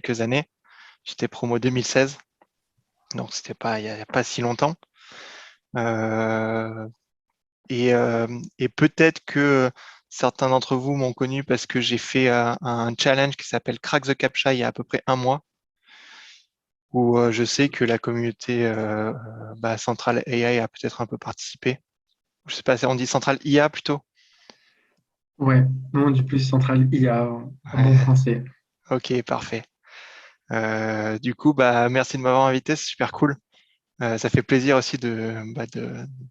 quelques années. J'étais promo 2016, donc c'était pas il y a pas si longtemps. Euh, et peut-être que certains d'entre vous m'ont connu parce que j'ai fait un challenge qui s'appelle Crack the CAPTCHA il y a à peu près un mois, où je sais que la communauté Central AI a peut-être un peu participé. Je sais pas, on dit Central IA plutôt. Ouais, non, du plus central IA en bon Ouais, français. ok, parfait. Du coup, merci de m'avoir invité, c'est super cool. Ça fait plaisir aussi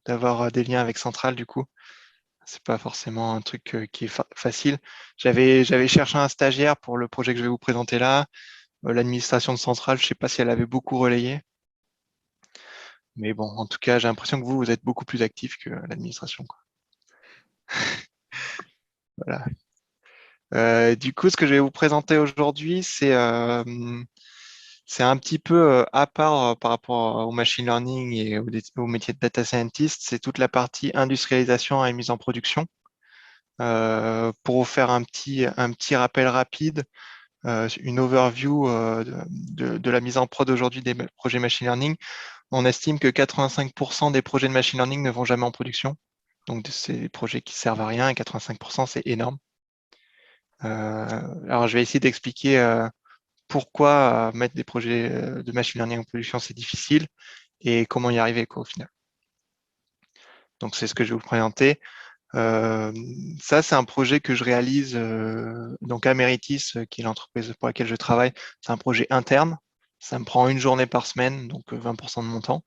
d'avoir des liens avec Central, du coup. C'est pas forcément un truc qui est facile. J'avais cherché un stagiaire pour le projet que je vais vous présenter là. L'administration de Central, je sais pas si elle avait beaucoup relayé. Mais bon, en tout cas, j'ai l'impression que vous êtes beaucoup plus actif que l'administration, quoi. Voilà. Du coup, ce que je vais vous présenter aujourd'hui, c'est un petit peu à part par rapport au machine learning et au métier de data scientist. C'est toute la partie industrialisation et mise en production. Pour vous faire un petit rappel rapide, une overview de la mise en prod aujourd'hui des projets machine learning, on estime que 85% des projets de machine learning ne vont jamais en production. Donc, c'est des projets qui servent à rien et 85%, c'est énorme. Alors, je vais essayer d'expliquer pourquoi mettre des projets de machine learning en production, c'est difficile et comment y arriver, quoi, au final. Donc, c'est ce que je vais vous présenter. Euh, Ça, c'est un projet que je réalise donc à Meritis, qui est l'entreprise pour laquelle je travaille. C'est un projet interne. Ça me prend une journée par semaine, donc 20% de mon temps.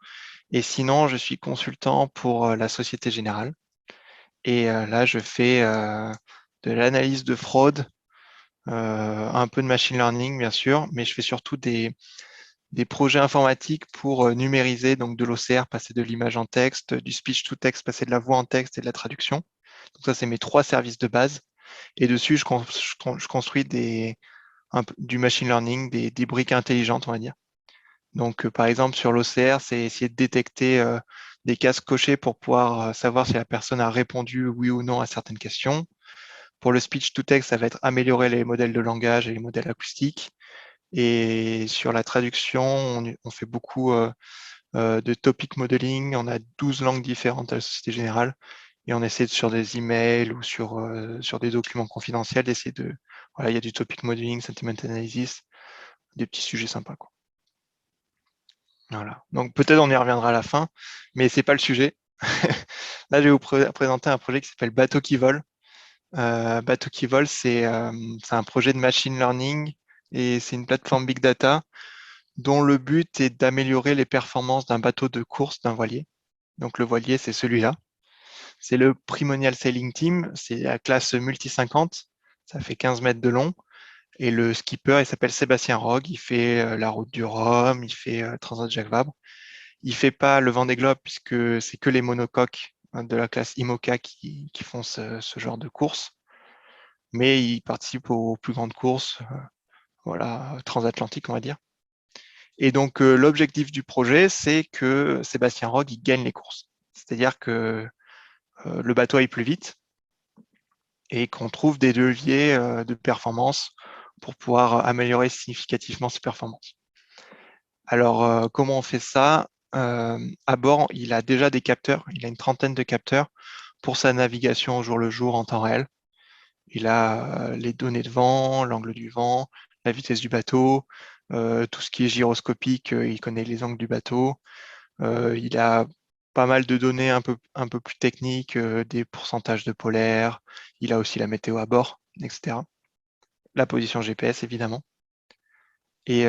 Et sinon, je suis consultant pour la Société Générale. Et là, je fais de l'analyse de fraude, un peu de machine learning, bien sûr, mais je fais surtout des projets informatiques pour numériser donc de l'OCR, passer de l'image en texte, du speech to text, passer de la voix en texte et de la traduction. Donc ça, c'est mes trois services de base. Et dessus, je construis du machine learning, des briques intelligentes, on va dire. Donc, par exemple, sur l'OCR, c'est essayer de détecter des cases cochées pour pouvoir savoir si la personne a répondu oui ou non à certaines questions. Pour le speech to text, ça va être améliorer les modèles de langage et les modèles acoustiques. Et sur la traduction, on fait beaucoup de topic modeling. On a 12 langues différentes à la Société Générale. Et on essaie sur des emails ou sur des documents confidentiels d'essayer de. Voilà, il y a du topic modeling, sentiment analysis, des petits sujets sympas, quoi. Voilà. Donc peut-être on y reviendra à la fin, mais c'est pas le sujet. Là, je vais vous présenter un projet qui s'appelle Bateau qui vole. Bateau qui vole, c'est un projet de machine learning et c'est une plateforme big data dont le but est d'améliorer les performances d'un bateau de course d'un voilier. Donc le voilier, c'est celui-là. C'est le Primonial Sailing Team, c'est la classe multi 50, ça fait 15 mètres de long. Et le skipper, il s'appelle Sébastien Rogue, il fait la route du Rhum, il fait Transat Jacques Vabre. Il fait pas le Vendée Globe puisque c'est que les monocoques de la classe IMOCA qui font ce genre de course, mais il participe aux plus grandes courses, voilà, transatlantiques, on va dire. Et donc, l'objectif du projet, c'est que Sébastien Rogue, il gagne les courses. C'est-à-dire que le bateau aille plus vite et qu'on trouve des leviers de performance pour pouvoir améliorer significativement ses performances. Alors, comment on fait ça? À bord, il a déjà des capteurs, il a une trentaine de capteurs pour sa navigation au jour le jour en temps réel. Il a les données de vent, l'angle du vent, la vitesse du bateau, tout ce qui est gyroscopique, il connaît les angles du bateau. Il a pas mal de données un peu plus techniques, des pourcentages de polaire. Il a aussi la météo à bord, etc. La position GPS, évidemment. Et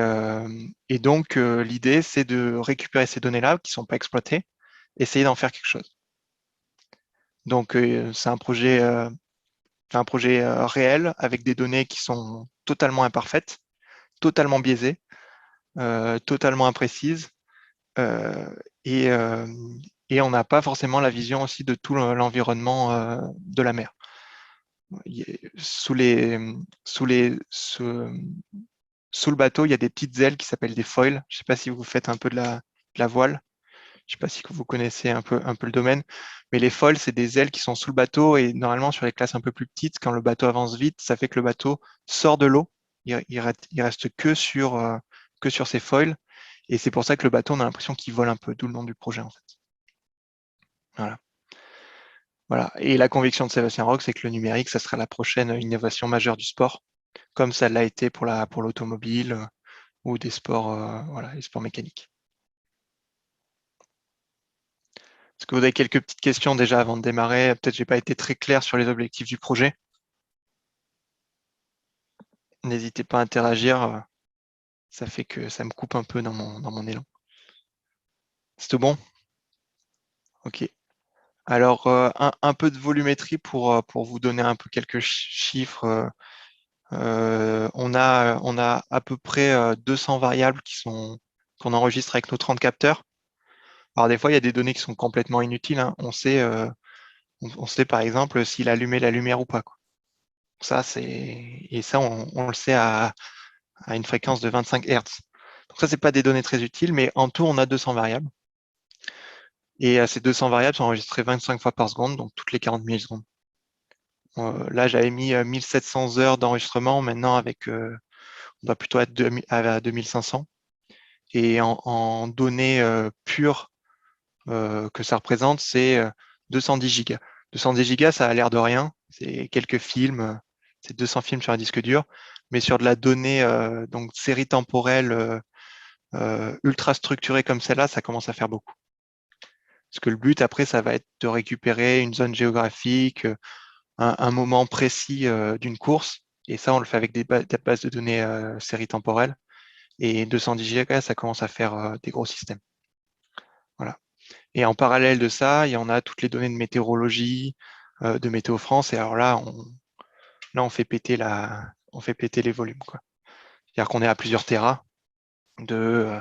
donc, l'idée, c'est de récupérer ces données-là qui ne sont pas exploitées, essayer d'en faire quelque chose. Donc, c'est un projet réel avec des données qui sont totalement imparfaites, totalement biaisées, totalement imprécises, euh, et, euh, et on n'a pas forcément la vision aussi de tout l'environnement de la mer. Sous les, sous les, sous, sous le bateau, il y a des petites ailes qui s'appellent des foils. Je ne sais pas si vous faites un peu de la voile. Je ne sais pas si vous connaissez un peu le domaine, mais les foils, c'est des ailes qui sont sous le bateau et normalement sur les classes un peu plus petites, quand le bateau avance vite, ça fait que le bateau sort de l'eau il reste que sur ces foils. Et c'est pour ça que le bateau, on a l'impression qu'il vole un peu, d'où le nom du projet en fait. Voilà. Voilà. Et la conviction de Sébastien Roch, c'est que le numérique, ça sera la prochaine innovation majeure du sport, comme ça l'a été pour l'automobile ou des sports, voilà, les sports mécaniques. Est-ce que vous avez quelques petites questions déjà avant de démarrer? Peut-être que j'ai pas été très clair sur les objectifs du projet. N'hésitez pas à interagir, ça fait que ça me coupe un peu dans mon élan. C'est tout bon? Ok. Alors, un peu de volumétrie pour vous donner un peu quelques chiffres. On a à peu près 200 variables qu'on enregistre avec nos 30 capteurs. Alors des fois, il y a des données qui sont complètement inutiles, hein. On sait par exemple s'il a allumé la lumière ou pas, quoi. Et ça, on le sait à une fréquence de 25 Hz. Donc ça, c'est pas des données très utiles, mais en tout, on a 200 variables. Et ces 200 variables sont enregistrées 25 fois par seconde, donc toutes les 40 millisecondes. Là, j'avais mis 1700 heures d'enregistrement. Maintenant, on doit plutôt être à 2500. Et en données pures que ça représente, c'est 210 gigas. 210 gigas, ça a l'air de rien. C'est quelques films, c'est 200 films sur un disque dur. Mais sur de la donnée, donc série temporelle ultra structurée comme celle-là, ça commence à faire beaucoup. Parce que le but, après, ça va être de récupérer une zone géographique, un moment précis d'une course. Et ça, on le fait avec des bases de données série temporelle. Et 210 gigas, ça commence à faire des gros systèmes. Voilà. Et en parallèle de ça, il y en a toutes les données de météorologie, de Météo France. Et alors là, on fait péter les volumes, quoi. C'est-à-dire qu'on est à plusieurs téras de,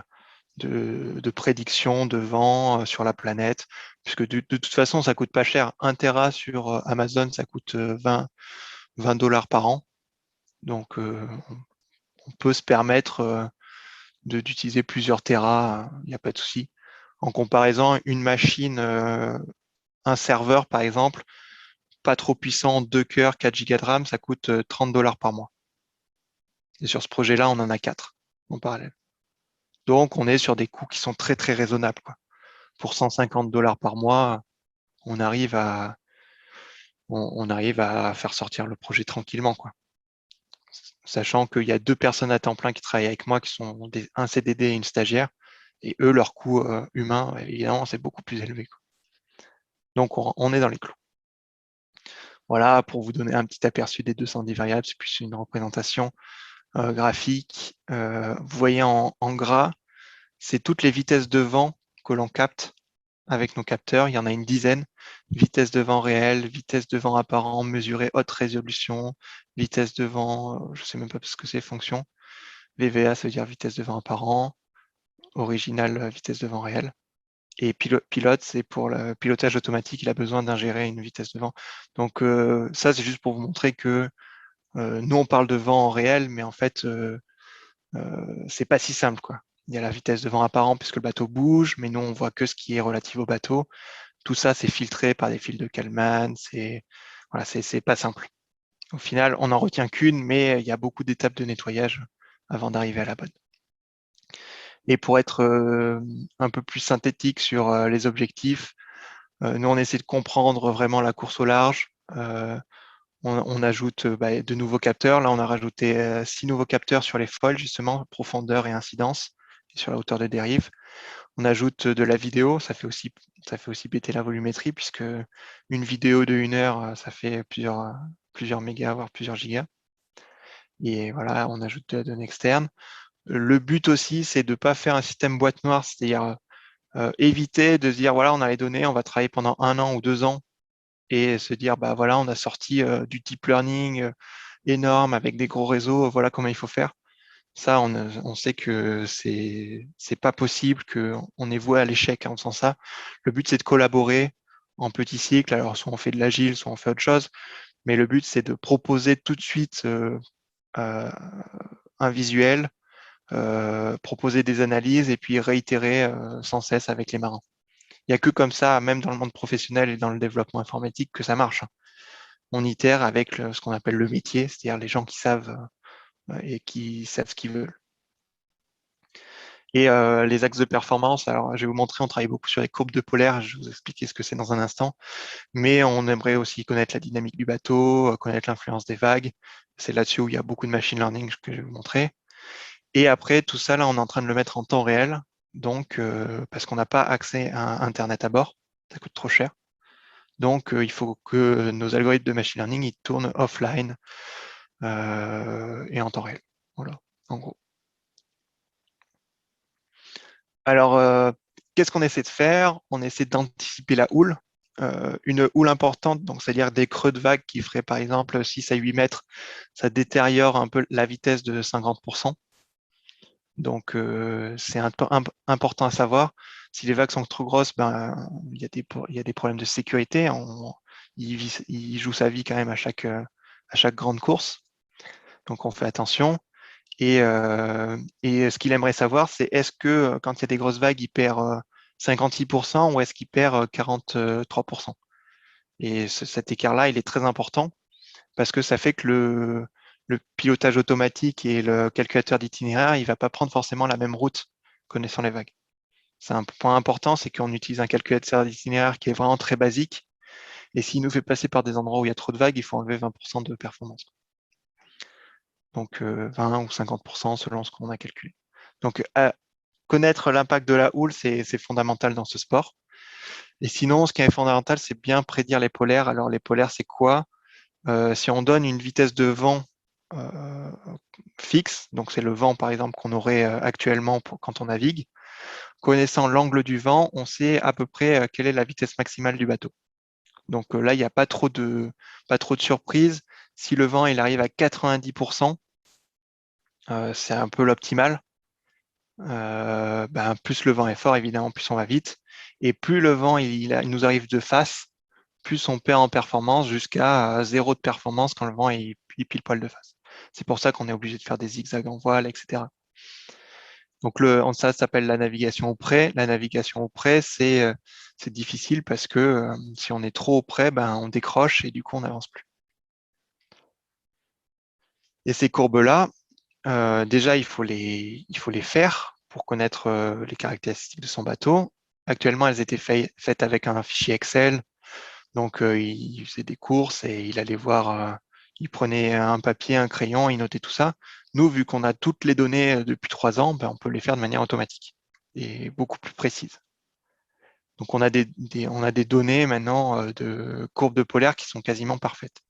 de prédiction de vent sur la planète, puisque de toute façon, ça coûte pas cher. 1 téra sur Amazon, ça coûte 20 dollars par an. Donc, on peut se permettre d'utiliser plusieurs téras, il n'y a pas de souci. En comparaison, une machine, un serveur par exemple, pas trop puissant, 2 cœurs, 4 gigas de RAM, ça coûte 30 dollars par mois. Et sur ce projet-là, on en a 4 en parallèle. Donc, on est sur des coûts qui sont très très raisonnables, quoi. Pour 150 dollars par mois, on arrive à, on arrive à faire sortir le projet tranquillement, quoi. Sachant qu'il y a 2 personnes à temps plein qui travaillent avec moi, qui sont un CDD et une stagiaire, et eux, leur coût humain, évidemment, c'est beaucoup plus élevé, quoi. Donc, on est dans les clous. Voilà, pour vous donner un petit aperçu des 210 variables, c'est plus une représentation graphique. Vous voyez en gras, c'est toutes les vitesses de vent que l'on capte avec nos capteurs. Il y en a une dizaine. Vitesse de vent réelle, vitesse de vent apparent, mesurée haute résolution, vitesse de vent, je ne sais même pas ce que c'est, fonction. VVA, ça veut dire vitesse de vent apparent. Original, vitesse de vent réelle. Et pilote, c'est pour le pilotage automatique, il a besoin d'ingérer une vitesse de vent. Donc ça, c'est juste pour vous montrer que nous, on parle de vent en réel, mais en fait, c'est pas si simple, quoi. Il y a la vitesse de vent apparent puisque le bateau bouge, mais nous, on voit que ce qui est relatif au bateau. Tout ça, c'est filtré par des fils de Kalman. Voilà, c'est pas simple. Au final, on n'en retient qu'une, mais il y a beaucoup d'étapes de nettoyage avant d'arriver à la bonne. Et pour être un peu plus synthétique sur les objectifs, nous, on essaie de comprendre vraiment la course au large. On ajoute de nouveaux capteurs. Là, on a rajouté 6 nouveaux capteurs sur les foils, justement, profondeur et incidence, et sur la hauteur de dérive. On ajoute de la vidéo, ça fait aussi péter la volumétrie, puisque une vidéo de 1 heure, ça fait plusieurs mégas, voire plusieurs gigas. Et voilà, on ajoute de la donnée externe. Le but aussi, c'est de ne pas faire un système boîte noire, c'est-à-dire éviter de se dire, voilà, on a les données, on va travailler pendant 1 an ou 2 ans, et se dire, bah voilà, on a sorti du deep learning énorme avec des gros réseaux, voilà comment il faut faire. Ça, on sait que c'est pas possible, qu'on est voué à l'échec en faisant ça. Le but, c'est de collaborer en petits cycles. Alors, soit on fait de l'agile, soit on fait autre chose. Mais le but, c'est de proposer tout de suite un visuel, proposer des analyses et puis réitérer sans cesse avec les marins. Il n'y a que comme ça, même dans le monde professionnel et dans le développement informatique, que ça marche. On itère avec ce qu'on appelle le métier, c'est-à-dire les gens qui savent et qui savent ce qu'ils veulent. Et les axes de performance, alors je vais vous montrer, on travaille beaucoup sur les courbes de polaire, je vais vous expliquer ce que c'est dans un instant, mais on aimerait aussi connaître la dynamique du bateau, connaître l'influence des vagues. C'est là-dessus où il y a beaucoup de machine learning que je vais vous montrer. Et après, tout ça, là, on est en train de le mettre en temps réel, donc parce qu'on n'a pas accès à Internet à bord, ça coûte trop cher. Donc, il faut que nos algorithmes de machine learning ils tournent offline et en temps réel. Voilà, en gros. Alors, qu'est-ce qu'on essaie de faire? On essaie d'anticiper la houle. Une houle importante, donc c'est-à-dire des creux de vague qui feraient par exemple 6 à 8 mètres, ça détériore un peu la vitesse de 50%. Donc, c'est important à savoir. Si les vagues sont trop grosses, ben, il y a des problèmes de sécurité. Il joue sa vie quand même à chaque grande course. Donc, on fait attention. Et ce qu'il aimerait savoir, c'est est-ce que quand il y a des grosses vagues, il perd 56% ou est-ce qu'il perd 43%? Et cet écart-là, il est très important parce que ça fait que le pilotage automatique et le calculateur d'itinéraire, il va pas prendre forcément la même route connaissant les vagues. C'est un point important, c'est qu'on utilise un calculateur d'itinéraire qui est vraiment très basique. Et s'il nous fait passer par des endroits où il y a trop de vagues, il faut enlever 20% de performance. Donc 20 ou 50% selon ce qu'on a calculé. Donc connaître l'impact de la houle, c'est fondamental dans ce sport. Et sinon, ce qui est fondamental, c'est bien prédire les polaires. Alors les polaires, c'est quoi? Si on donne une vitesse de vent euh, fixe, donc c'est le vent par exemple qu'on aurait actuellement quand on navigue, connaissant l'angle du vent, on sait à peu près quelle est la vitesse maximale du bateau. Donc là, il n'y a pas trop de surprise. Si le vent il arrive à 90%, c'est un peu l'optimal. Ben, plus le vent est fort, évidemment, plus on va vite. Et plus le vent il nous arrive de face, plus on perd en performance jusqu'à zéro de performance quand le vent est pile poil de face. C'est pour ça qu'on est obligé de faire des zigzags en voile, etc. Donc ça s'appelle la navigation au près. La navigation au près, c'est difficile parce que si on est trop au près, ben, on décroche et du coup on n'avance plus. Et ces courbes-là, déjà il faut les faire pour connaître les caractéristiques de son bateau. Actuellement, elles étaient faites avec un fichier Excel. Donc, il faisait des courses et il allait voir, il prenait un papier, un crayon, il notait tout ça. Nous, vu qu'on a toutes les données depuis 3 ans, ben, on peut les faire de manière automatique et beaucoup plus précise. Donc, on a des données maintenant de courbes de polaire qui sont quasiment parfaites.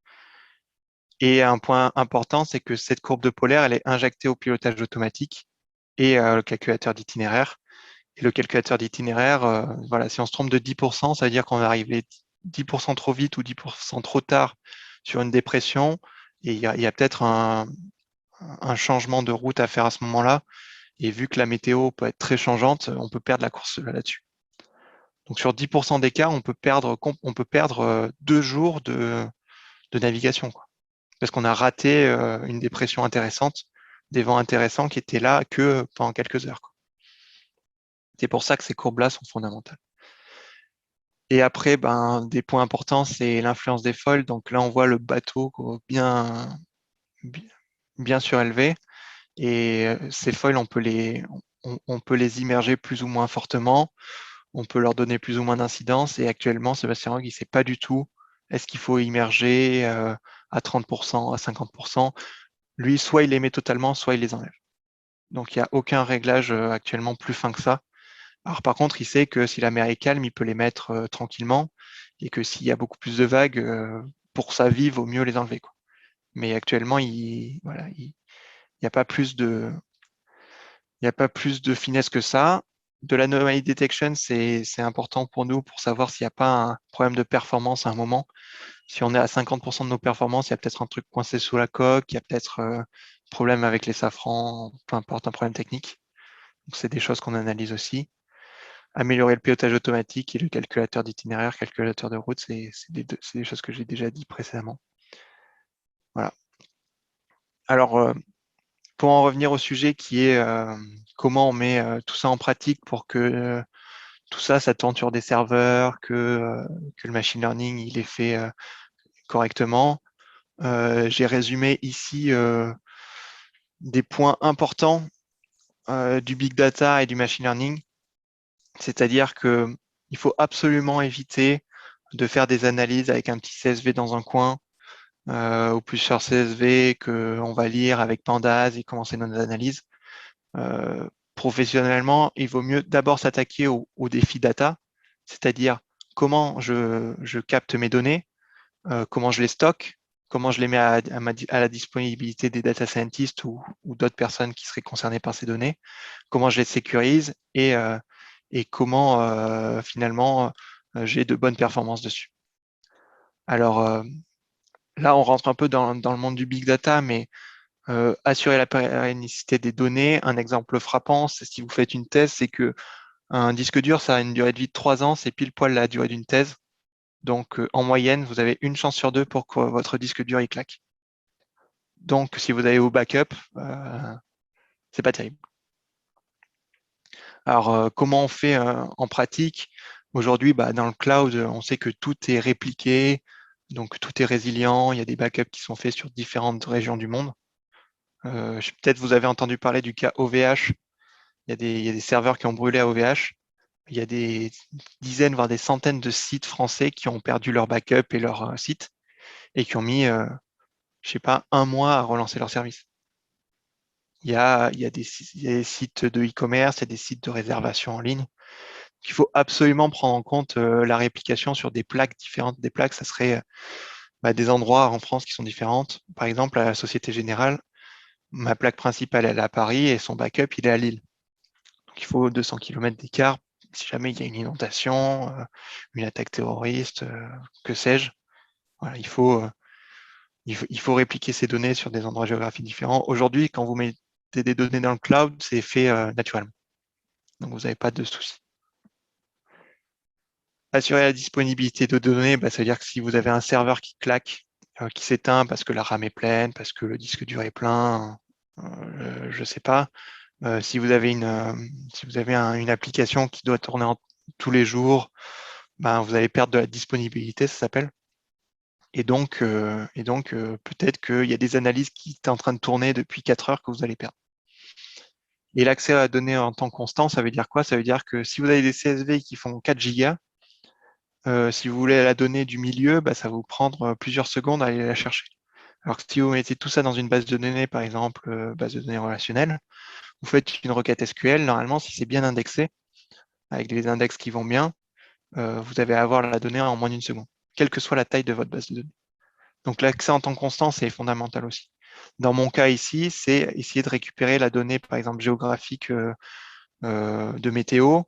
Et un point important, c'est que cette courbe de polaire, elle est injectée au pilotage automatique et le calculateur d'itinéraire. Et le calculateur d'itinéraire, voilà, si on se trompe de 10%, ça veut dire qu'on va arriver 10% trop vite ou 10% trop tard sur une dépression. Et il y a peut-être un changement de route à faire à ce moment-là. Et vu que la météo peut être très changeante, on peut perdre la course là-dessus. Donc sur 10% d'écart, on peut perdre 2 jours de navigation, quoi. Parce qu'on a raté une dépression intéressante, des vents intéressants qui étaient là que pendant quelques heures, quoi. C'est pour ça que ces courbes-là sont fondamentales. Et après, ben, des points importants, c'est l'influence des foils. Donc là, on voit le bateau bi- bien surélevé. Et ces foils, on peut les immerger plus ou moins fortement. On peut leur donner plus ou moins d'incidence. Et actuellement, Sébastien Rogue, il ne sait pas du tout est-ce qu'il faut immerger à 30%, à 50%. Lui, soit il les met totalement, soit il les enlève. Donc il n'y a aucun réglage actuellement plus fin que ça. Alors par contre, il sait que si la mer est calme, il peut les mettre tranquillement et que s'il y a beaucoup plus de vagues, pour sa vie, il vaut mieux les enlever, quoi. Mais actuellement, voilà, il n'y a pas plus il y a pas plus de finesse que ça. De l'anomaly detection, c'est important pour nous pour savoir s'il n'y a pas un problème de performance à un moment. Si on est à 50% de nos performances, il y a peut-être un truc coincé sous la coque, il y a peut-être problème avec les safrans, peu importe, un problème technique. Donc c'est des choses qu'on analyse aussi. Améliorer le pilotage automatique et le calculateur d'itinéraire, calculateur de route, c'est des choses que j'ai déjà dit précédemment. Voilà. Alors, pour en revenir au sujet qui est comment on met tout ça en pratique pour que tout ça, ça tourne sur des serveurs, que le machine learning, il est fait correctement. J'ai résumé ici des points importants du big data et du machine learning. C'est-à-dire qu'il faut absolument éviter de faire des analyses avec un petit CSV dans un coin ou plusieurs CSV qu'on va lire avec Pandas et commencer nos analyses. Professionnellement, il vaut mieux d'abord s'attaquer au défi data, c'est-à-dire comment je capte mes données, comment je les stocke, comment je les mets à la disponibilité des data scientists ou d'autres personnes qui seraient concernées par ces données, comment je les sécurise et comment finalement j'ai de bonnes performances dessus. Alors là, on rentre un peu dans le monde du big data, mais assurer la périodicité des données, un exemple frappant, c'est si vous faites une thèse, c'est que un disque dur, ça a une durée de vie de 3 ans, c'est pile poil la durée d'une thèse. Donc, en moyenne, vous avez une chance sur deux pour que votre disque dur il claque. Donc, si vous avez vos backups, c'est pas terrible. Alors, comment on fait en pratique? Aujourd'hui, dans le cloud, on sait que tout est répliqué, donc tout est résilient. Il y a des backups qui sont faits sur différentes régions du monde. Peut-être vous avez entendu parler du cas OVH. Il y a des serveurs qui ont brûlé à OVH. Il y a des dizaines, voire des centaines de sites français qui ont perdu leur backup et leur site et qui ont mis, je sais pas, un mois à relancer leur service. Il y a des sites de e-commerce, il y a des sites de réservation en ligne. Il faut absolument prendre en compte la réplication sur des plaques différentes. Des plaques, ça serait des endroits en France qui sont différentes. Par exemple, à la Société Générale, ma plaque principale, elle est à Paris et son backup, il est à Lille. Donc, il faut 200 km d'écart si jamais il y a une inondation, une attaque terroriste, que sais-je. Voilà, il faut répliquer ces données sur des endroits géographiques différents. Aujourd'hui, quand vous mettez des données dans le cloud, c'est fait naturellement. Donc, vous n'avez pas de soucis. Assurer la disponibilité de données, ça veut dire que si vous avez un serveur qui claque, qui s'éteint parce que la RAM est pleine, parce que le disque dur est plein, je ne sais pas, si vous avez une application qui doit tourner tous les jours, vous allez perdre de la disponibilité, ça s'appelle. Et donc peut-être qu'il y a des analyses qui étaient en train de tourner depuis 4 heures que vous allez perdre. Et l'accès à la donnée en temps constant, ça veut dire quoi? Ça veut dire que si vous avez des CSV qui font 4 gigas, si vous voulez la donnée du milieu, ça va vous prendre plusieurs secondes à aller la chercher. Alors que si vous mettez tout ça dans une base de données, par exemple, base de données relationnelle, vous faites une requête SQL, normalement, si c'est bien indexé, avec des index qui vont bien, vous allez avoir la donnée en moins d'une seconde, quelle que soit la taille de votre base de données. Donc l'accès en temps constant, c'est fondamental aussi. Dans mon cas ici, c'est essayer de récupérer la donnée, par exemple, géographique de météo.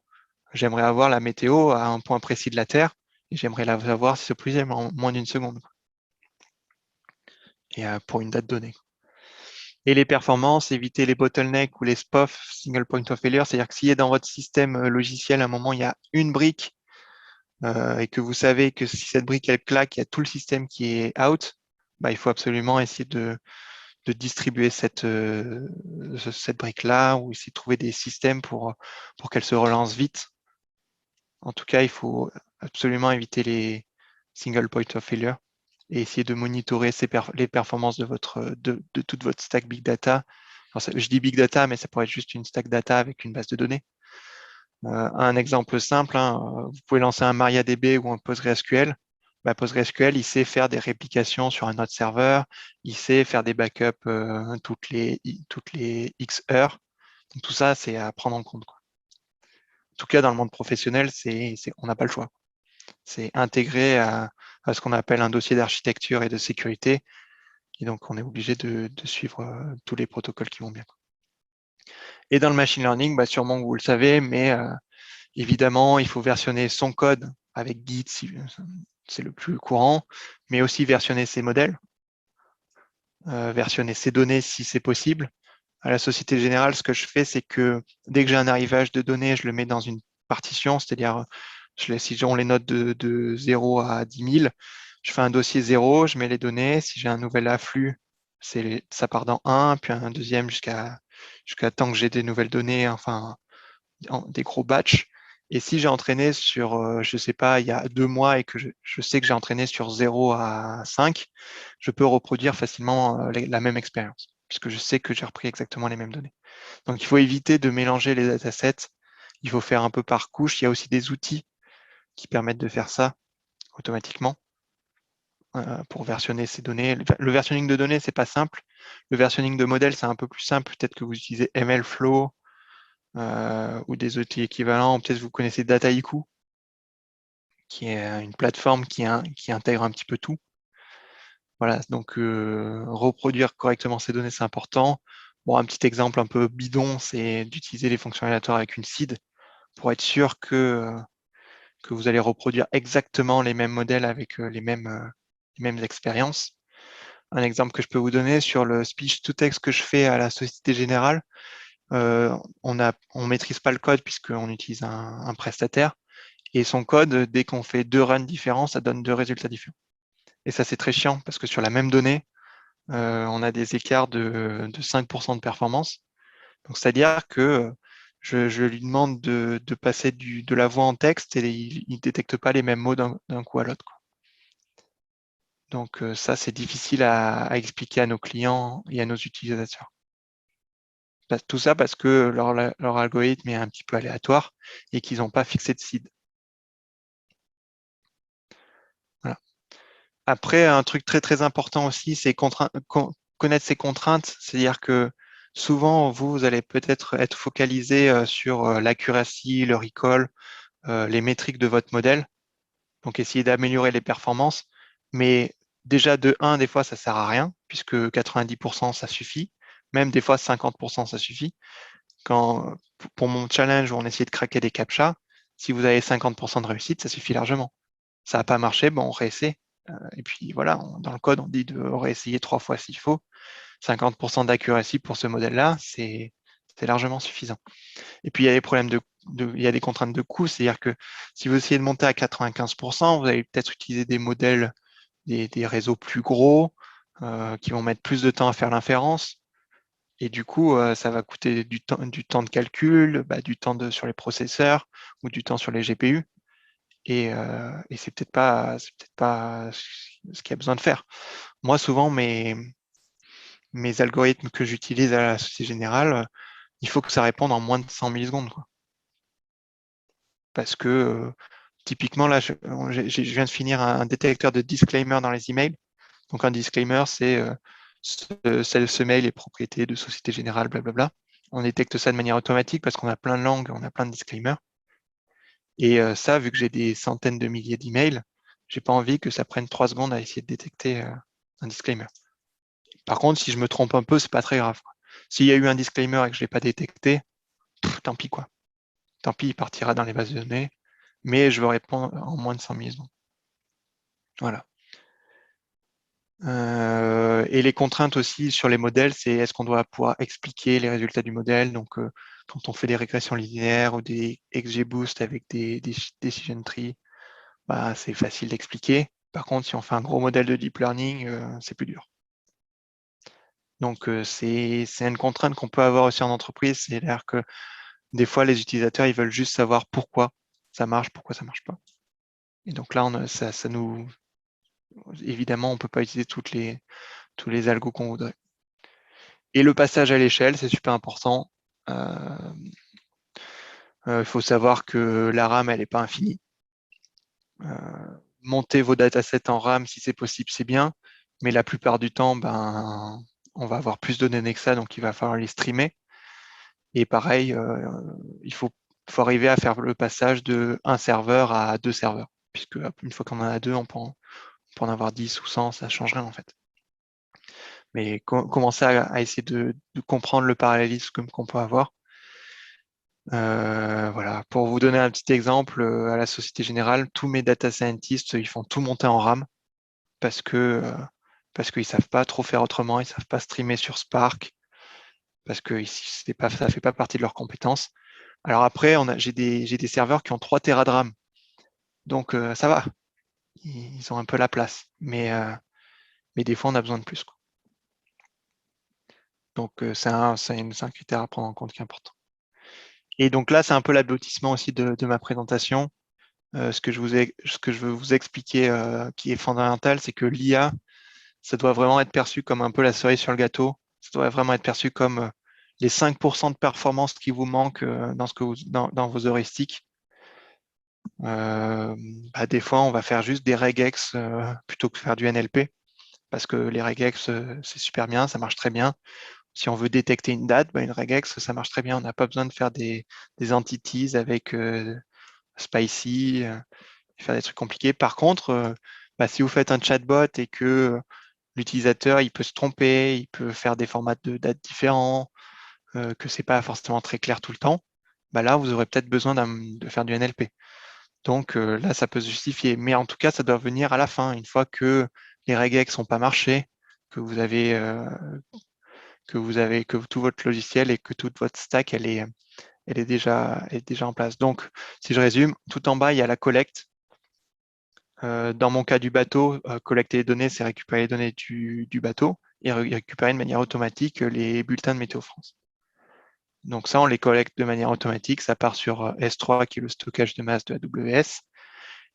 J'aimerais avoir la météo à un point précis de la Terre et j'aimerais la avoir, si c'est possible, en moins d'une seconde. Et pour une date donnée. Et les performances, éviter les bottlenecks ou les SPOF, single point of failure, c'est-à-dire que s'il y a dans votre système logiciel, à un moment, il y a une brique et que vous savez que si cette brique, elle claque, il y a tout le système qui est out, il faut absolument essayer de distribuer cette brique-là ou essayer de trouver des systèmes pour qu'elle se relance vite. En tout cas, il faut absolument éviter les single point of failure et essayer de monitorer les performances de toute votre stack Big Data. Alors, je dis Big Data, mais ça pourrait être juste une stack data avec une base de données. Un exemple simple, vous pouvez lancer un MariaDB ou un PostgreSQL. PostgreSQL, il sait faire des réplications sur un autre serveur, il sait faire des backups toutes les X heures. Donc, tout ça, c'est à prendre en compte, quoi. En tout cas, dans le monde professionnel, on n'a pas le choix. C'est intégré à ce qu'on appelle un dossier d'architecture et de sécurité. Et donc, on est obligé de suivre tous les protocoles qui vont bien. Et dans le machine learning, sûrement que vous le savez, mais évidemment, il faut versionner son code avec Git, c'est le plus courant, mais aussi versionner ses modèles, versionner ses données si c'est possible. À la Société Générale, ce que je fais, c'est que dès que j'ai un arrivage de données, je le mets dans une partition, c'est-à-dire si on les note de 0 à 10 000, je fais un dossier 0, je mets les données. Si j'ai un nouvel afflux, ça part dans 1, puis un deuxième jusqu'à tant que j'ai des nouvelles données, enfin des gros batchs. Et si j'ai entraîné sur, je sais pas, il y a 2 mois et que je sais que j'ai entraîné sur 0 à 5, je peux reproduire facilement la même expérience. puisque je sais que j'ai repris exactement les mêmes données. Donc, il faut éviter de mélanger les datasets. Il faut faire un peu par couche. Il y a aussi des outils qui permettent de faire ça automatiquement pour versionner ces données. Le versionning de données, c'est pas simple. Le versionning de modèles, c'est un peu plus simple. Peut-être que vous utilisez MLflow ou des outils équivalents. Peut-être que vous connaissez Dataiku, qui est une plateforme qui intègre un petit peu tout. Voilà, donc reproduire correctement ces données, c'est important. Bon, un petit exemple un peu bidon, c'est d'utiliser les fonctions aléatoires avec une seed pour être sûr que vous allez reproduire exactement les mêmes modèles avec les mêmes expériences. Un exemple que je peux vous donner sur le speech to text que je fais à la Société Générale, on maîtrise pas le code puisqu'on utilise un prestataire, et son code, dès qu'on fait 2 runs différents, ça donne 2 résultats différents. Et ça, c'est très chiant parce que sur la même donnée, on a des écarts de 5% de performance. Donc, c'est-à-dire que je lui demande de passer de la voix en texte et il ne détecte pas les mêmes mots d'un coup à l'autre. Donc, ça, c'est difficile à expliquer à nos clients et à nos utilisateurs. Tout ça parce que leur algorithme est un petit peu aléatoire et qu'ils n'ont pas fixé de seed. Voilà. Après, un truc très très important aussi, c'est connaître ses contraintes. C'est-à-dire que souvent, vous allez peut-être être focalisé sur l'accuracy, le recall, les métriques de votre modèle. Donc, essayer d'améliorer les performances. Mais déjà, de 1, des fois, ça ne sert à rien, puisque 90%, ça suffit. Même des fois, 50%, ça suffit. Pour mon challenge où on essayait de craquer des captchas, si vous avez 50% de réussite, ça suffit largement. Ça n'a pas marché, bon, on réessaie. Et puis voilà, dans le code, on dit de réessayer 3 fois s'il faut. 50% d'accuracy pour ce modèle-là, c'est largement suffisant. Et puis il y a des problèmes il y a des contraintes de coût, c'est-à-dire que si vous essayez de monter à 95%, vous allez peut-être utiliser des modèles, des réseaux plus gros, qui vont mettre plus de temps à faire l'inférence. Et du coup, ça va coûter du temps de calcul, du temps sur les processeurs ou du temps sur les GPU. Et c'est peut-être pas ce qu'il y a besoin de faire. Moi, souvent, mes algorithmes que j'utilise à la Société Générale, il faut que ça réponde en moins de 100 millisecondes, quoi. Parce que typiquement, là, je viens de finir un détecteur de disclaimer dans les emails. Donc, un disclaimer, c'est ce mail est propriété de Société Générale, blablabla. On détecte ça de manière automatique parce qu'on a plein de langues, on a plein de disclaimers. Et ça, vu que j'ai des centaines de milliers d'emails, j'ai pas envie que ça prenne 3 secondes à essayer de détecter un disclaimer. Par contre, si je me trompe un peu, c'est pas très grave, quoi. S'il y a eu un disclaimer et que je l'ai pas détecté, tant pis, quoi. Tant pis, il partira dans les bases de données, mais je veux répondre en moins de 100 millisecondes. Voilà. Et les contraintes aussi sur les modèles, c'est est-ce qu'on doit pouvoir expliquer les résultats du modèle. Donc, quand on fait des régressions linéaires ou des XGBoost avec des decision trees, c'est facile d'expliquer. Par contre, si on fait un gros modèle de deep learning, c'est plus dur. Donc, c'est une contrainte qu'on peut avoir aussi en entreprise. C'est-à-dire que des fois, les utilisateurs, ils veulent juste savoir pourquoi ça marche pas. Et donc là, évidemment, on ne peut pas utiliser tous les algos qu'on voudrait. Et le passage à l'échelle, c'est super important. Il faut savoir que la RAM, elle n'est pas infinie. Monter vos datasets en RAM, si c'est possible, c'est bien. Mais la plupart du temps, on va avoir plus de données que ça, donc il va falloir les streamer. Et pareil, il faut arriver à faire le passage de un serveur à 2 serveurs. Puisque une fois qu'on en a 2, on peut en avoir 10 ou 100, ça ne change rien en fait. Mais commencer à essayer de comprendre le parallélisme qu'on peut avoir. Voilà. Pour vous donner un petit exemple, à la Société Générale, tous mes data scientists, ils font tout monter en RAM parce qu'ils savent pas trop faire autrement, ils savent pas streamer sur Spark parce que ça fait pas partie de leurs compétences. Alors après, j'ai des serveurs qui ont 3 Tera de RAM, donc ça va, ils ont un peu la place, mais des fois on a besoin de plus, quoi. Donc c'est un critère à prendre en compte qui est important. Et donc là, c'est un peu l'aboutissement aussi de ma présentation. Ce que je veux vous expliquer qui est fondamental, c'est que l'IA, ça doit vraiment être perçu comme un peu la cerise sur le gâteau. Ça devrait vraiment être perçu comme les 5% de performance qui vous manquent dans vos heuristiques. Des fois, on va faire juste des regex plutôt que faire du NLP, parce que les regex, c'est super bien, ça marche très bien. Si on veut détecter une date, une regex, ça marche très bien. On n'a pas besoin de faire des entities avec Spicy, faire des trucs compliqués. Par contre, si vous faites un chatbot et que l'utilisateur, il peut se tromper, il peut faire des formats de dates différents, que c'est pas forcément très clair tout le temps, là, vous aurez peut-être besoin de faire du NLP. Donc là, ça peut se justifier. Mais en tout cas, ça doit venir à la fin, une fois que les regex n'ont pas marché, que vous avez que tout votre logiciel et que toute votre stack, elle est déjà en place. Donc, si je résume, tout en bas, il y a la collecte. Dans mon cas du bateau, collecter les données, c'est récupérer les données du bateau et récupérer de manière automatique les bulletins de Météo France. Donc ça, on les collecte de manière automatique. Ça part sur S3, qui est le stockage de masse de AWS.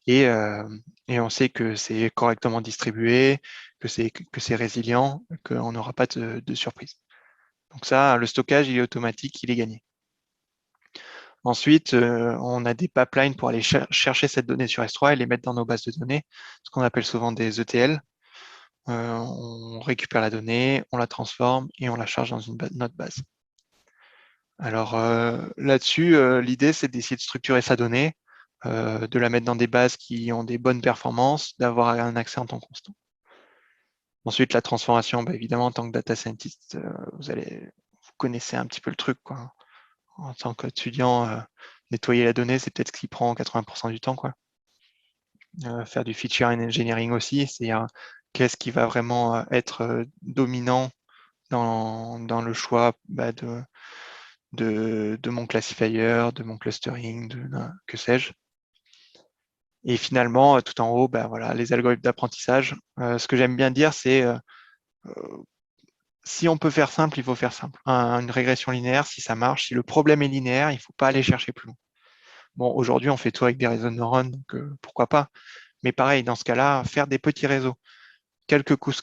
Et on sait que c'est correctement distribué, que c'est résilient, qu'on n'aura pas de surprise. Donc ça, le stockage, il est automatique, il est gagné. Ensuite, on a des pipelines pour aller chercher cette donnée sur S3 et les mettre dans nos bases de données, ce qu'on appelle souvent des ETL. On récupère la donnée, on la transforme et on la charge dans notre base. Alors là-dessus, l'idée, c'est d'essayer de structurer sa donnée, de la mettre dans des bases qui ont des bonnes performances, d'avoir un accès en temps constant. Ensuite, la transformation, évidemment, en tant que data scientist, vous connaissez un petit peu le truc, quoi. En tant qu'étudiant, nettoyer la donnée, c'est peut-être ce qui prend 80% du temps, quoi. Faire du feature engineering aussi, c'est-à-dire qu'est-ce qui va vraiment être dominant dans le choix de mon classifier, de mon clustering, que sais-je. Et finalement, tout en haut, voilà, les algorithmes d'apprentissage. Ce que j'aime bien dire, c'est si on peut faire simple, il faut faire simple. Une régression linéaire, si ça marche, si le problème est linéaire, il ne faut pas aller chercher plus loin. Bon, aujourd'hui, on fait tout avec des réseaux de neurones, donc pourquoi pas. Mais pareil, dans ce cas-là, faire des petits réseaux, quelques couches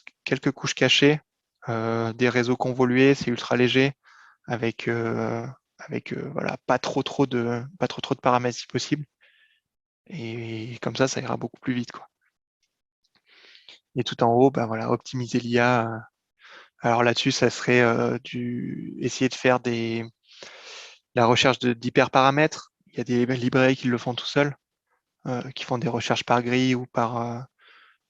cachées, des réseaux convolués, c'est ultra léger, avec voilà, pas trop de paramètres si possible. Et comme ça ira beaucoup plus vite, quoi. Et tout en haut, voilà, optimiser l'IA. Alors là-dessus, ça serait essayer de faire la recherche d'hyperparamètres. Il y a des librairies qui le font tout seuls, qui font des recherches par grille ou par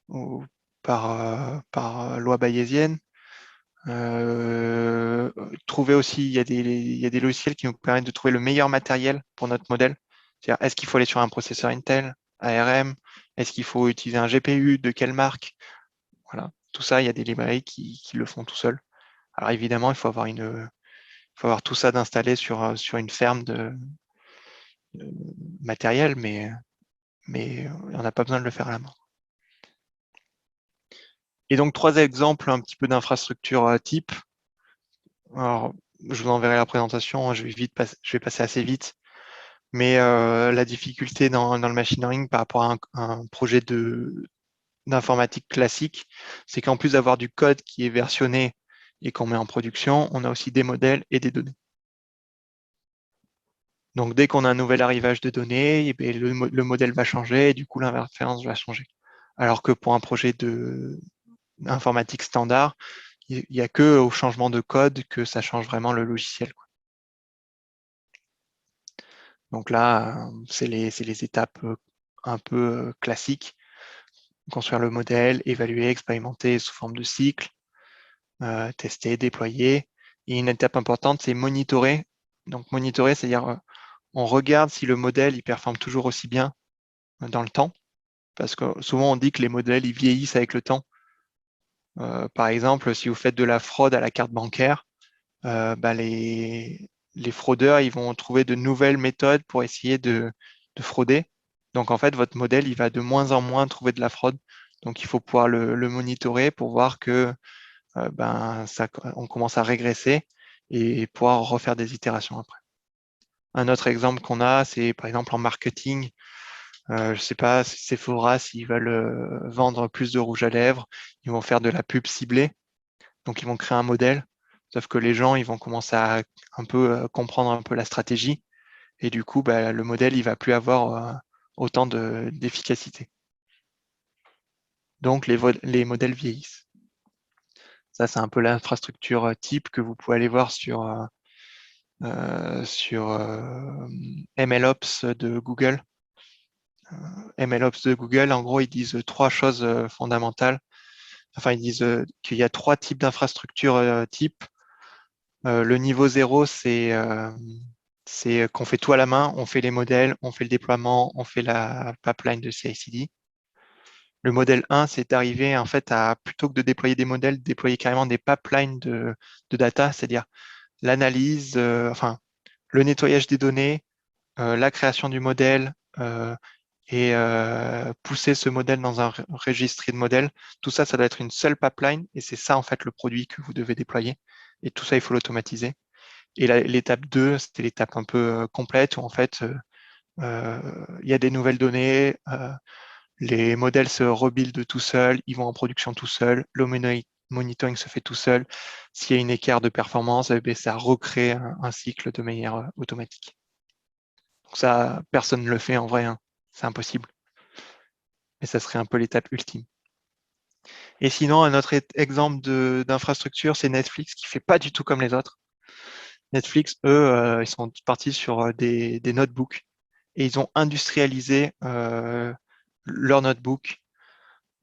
loi bayésienne. Trouver aussi, il y a des logiciels qui nous permettent de trouver le meilleur matériel pour notre modèle. C'est-à-dire, est-ce qu'il faut aller sur un processeur Intel, ARM? Est-ce qu'il faut utiliser un GPU? De quelle marque? Voilà. Tout ça, il y a des librairies qui le font tout seuls. Alors évidemment, il faut avoir tout ça d'installer sur une ferme de matériel, mais on n'a pas besoin de le faire à la main. Et donc, 3 exemples un petit peu d'infrastructure type. Alors, je vous enverrai la présentation, je vais passer assez vite. Mais la difficulté dans le machine learning par rapport à un projet d'informatique classique, c'est qu'en plus d'avoir du code qui est versionné et qu'on met en production, on a aussi des modèles et des données. Donc, dès qu'on a un nouvel arrivage de données, le modèle va changer et du coup, l'inférence va changer. Alors que pour un projet d'informatique standard, il n'y a que au changement de code que ça change vraiment le logiciel, quoi. Donc là, c'est les étapes un peu classiques. Construire le modèle, évaluer, expérimenter sous forme de cycle, tester, déployer. Et une étape importante, c'est monitorer. Donc monitorer, c'est-à-dire on regarde si le modèle il performe toujours aussi bien dans le temps. Parce que souvent on dit que les modèles ils vieillissent avec le temps. Par exemple, si vous faites de la fraude à la carte bancaire, les fraudeurs ils vont trouver de nouvelles méthodes pour essayer de frauder. Donc en fait, votre modèle il va de moins en moins trouver de la fraude. Donc il faut pouvoir le monitorer pour voir que on commence à régresser et pouvoir refaire des itérations après. Un autre exemple qu'on a, c'est par exemple en marketing. Je ne sais pas, Sephora, s'ils veulent vendre plus de rouge à lèvres, ils vont faire de la pub ciblée. Donc, ils vont créer un modèle Sauf que les gens, ils vont commencer à un peu comprendre un peu la stratégie. Et du coup, le modèle, il va plus avoir autant d'efficacité. Donc, les modèles vieillissent. Ça, c'est un peu l'infrastructure type que vous pouvez aller voir sur MLOps de Google. MLOps de Google, en gros, ils disent trois choses fondamentales. Enfin, ils disent qu'il y a trois types d'infrastructures type. Le niveau 0, c'est qu'on fait tout à la main, on fait les modèles, on fait le déploiement, on fait la pipeline de CI/CD. Le modèle 1, c'est d'arriver en fait à, plutôt que de déployer des modèles, déployer carrément des pipelines de data, c'est-à-dire l'analyse, enfin, le nettoyage des données, la création du modèle et pousser ce modèle dans un registry de modèles. Tout ça, ça doit être une seule pipeline et c'est ça en fait le produit que vous devez déployer. Et tout ça, il faut l'automatiser. Et l'étape 2, c'était l'étape un peu complète où en fait, il y a des nouvelles données, les modèles se rebuildent tout seuls, ils vont en production tout seuls, le monitoring se fait tout seul. S'il y a une écart de performance, ça recrée un cycle de manière automatique. Donc ça, personne ne le fait en vrai, hein. C'est impossible. Mais ça serait un peu l'étape ultime. Et sinon, un autre exemple d'infrastructure, c'est Netflix qui fait pas du tout comme les autres. Netflix, eux, ils sont partis sur des notebooks et ils ont industrialisé leur notebook.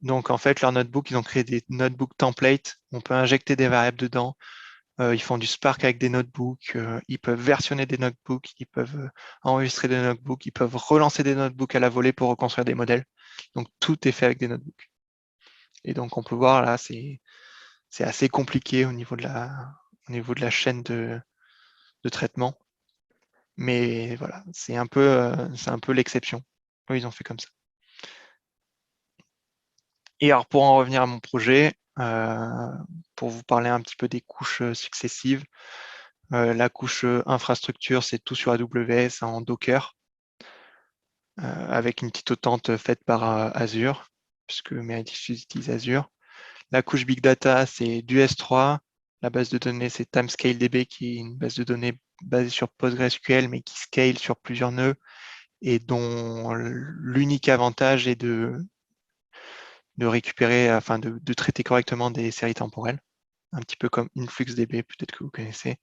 Donc, en fait, leur notebook, ils ont créé des notebook templates. On peut injecter des variables dedans. Ils font du Spark avec des notebooks. Ils peuvent versionner des notebooks. Ils peuvent enregistrer des notebooks. Ils peuvent relancer des notebooks à la volée pour reconstruire des modèles. Donc, tout est fait avec des notebooks. Et donc, on peut voir là, c'est assez compliqué au niveau de la chaîne de traitement. Mais voilà, c'est un peu l'exception. Eux, ils ont fait comme ça. Et alors, pour en revenir à mon projet, pour vous parler un petit peu des couches successives, la couche infrastructure, c'est tout sur AWS en Docker, avec une petite autotente faite par Azure, puisque Meredith utilise Azure. La couche Big Data, c'est du S3. La base de données, c'est TimescaleDB, qui est une base de données basée sur PostgreSQL, mais qui scale sur plusieurs nœuds et dont l'unique avantage est de récupérer, enfin de traiter correctement des séries temporelles, un petit peu comme InfluxDB, peut-être que vous connaissez.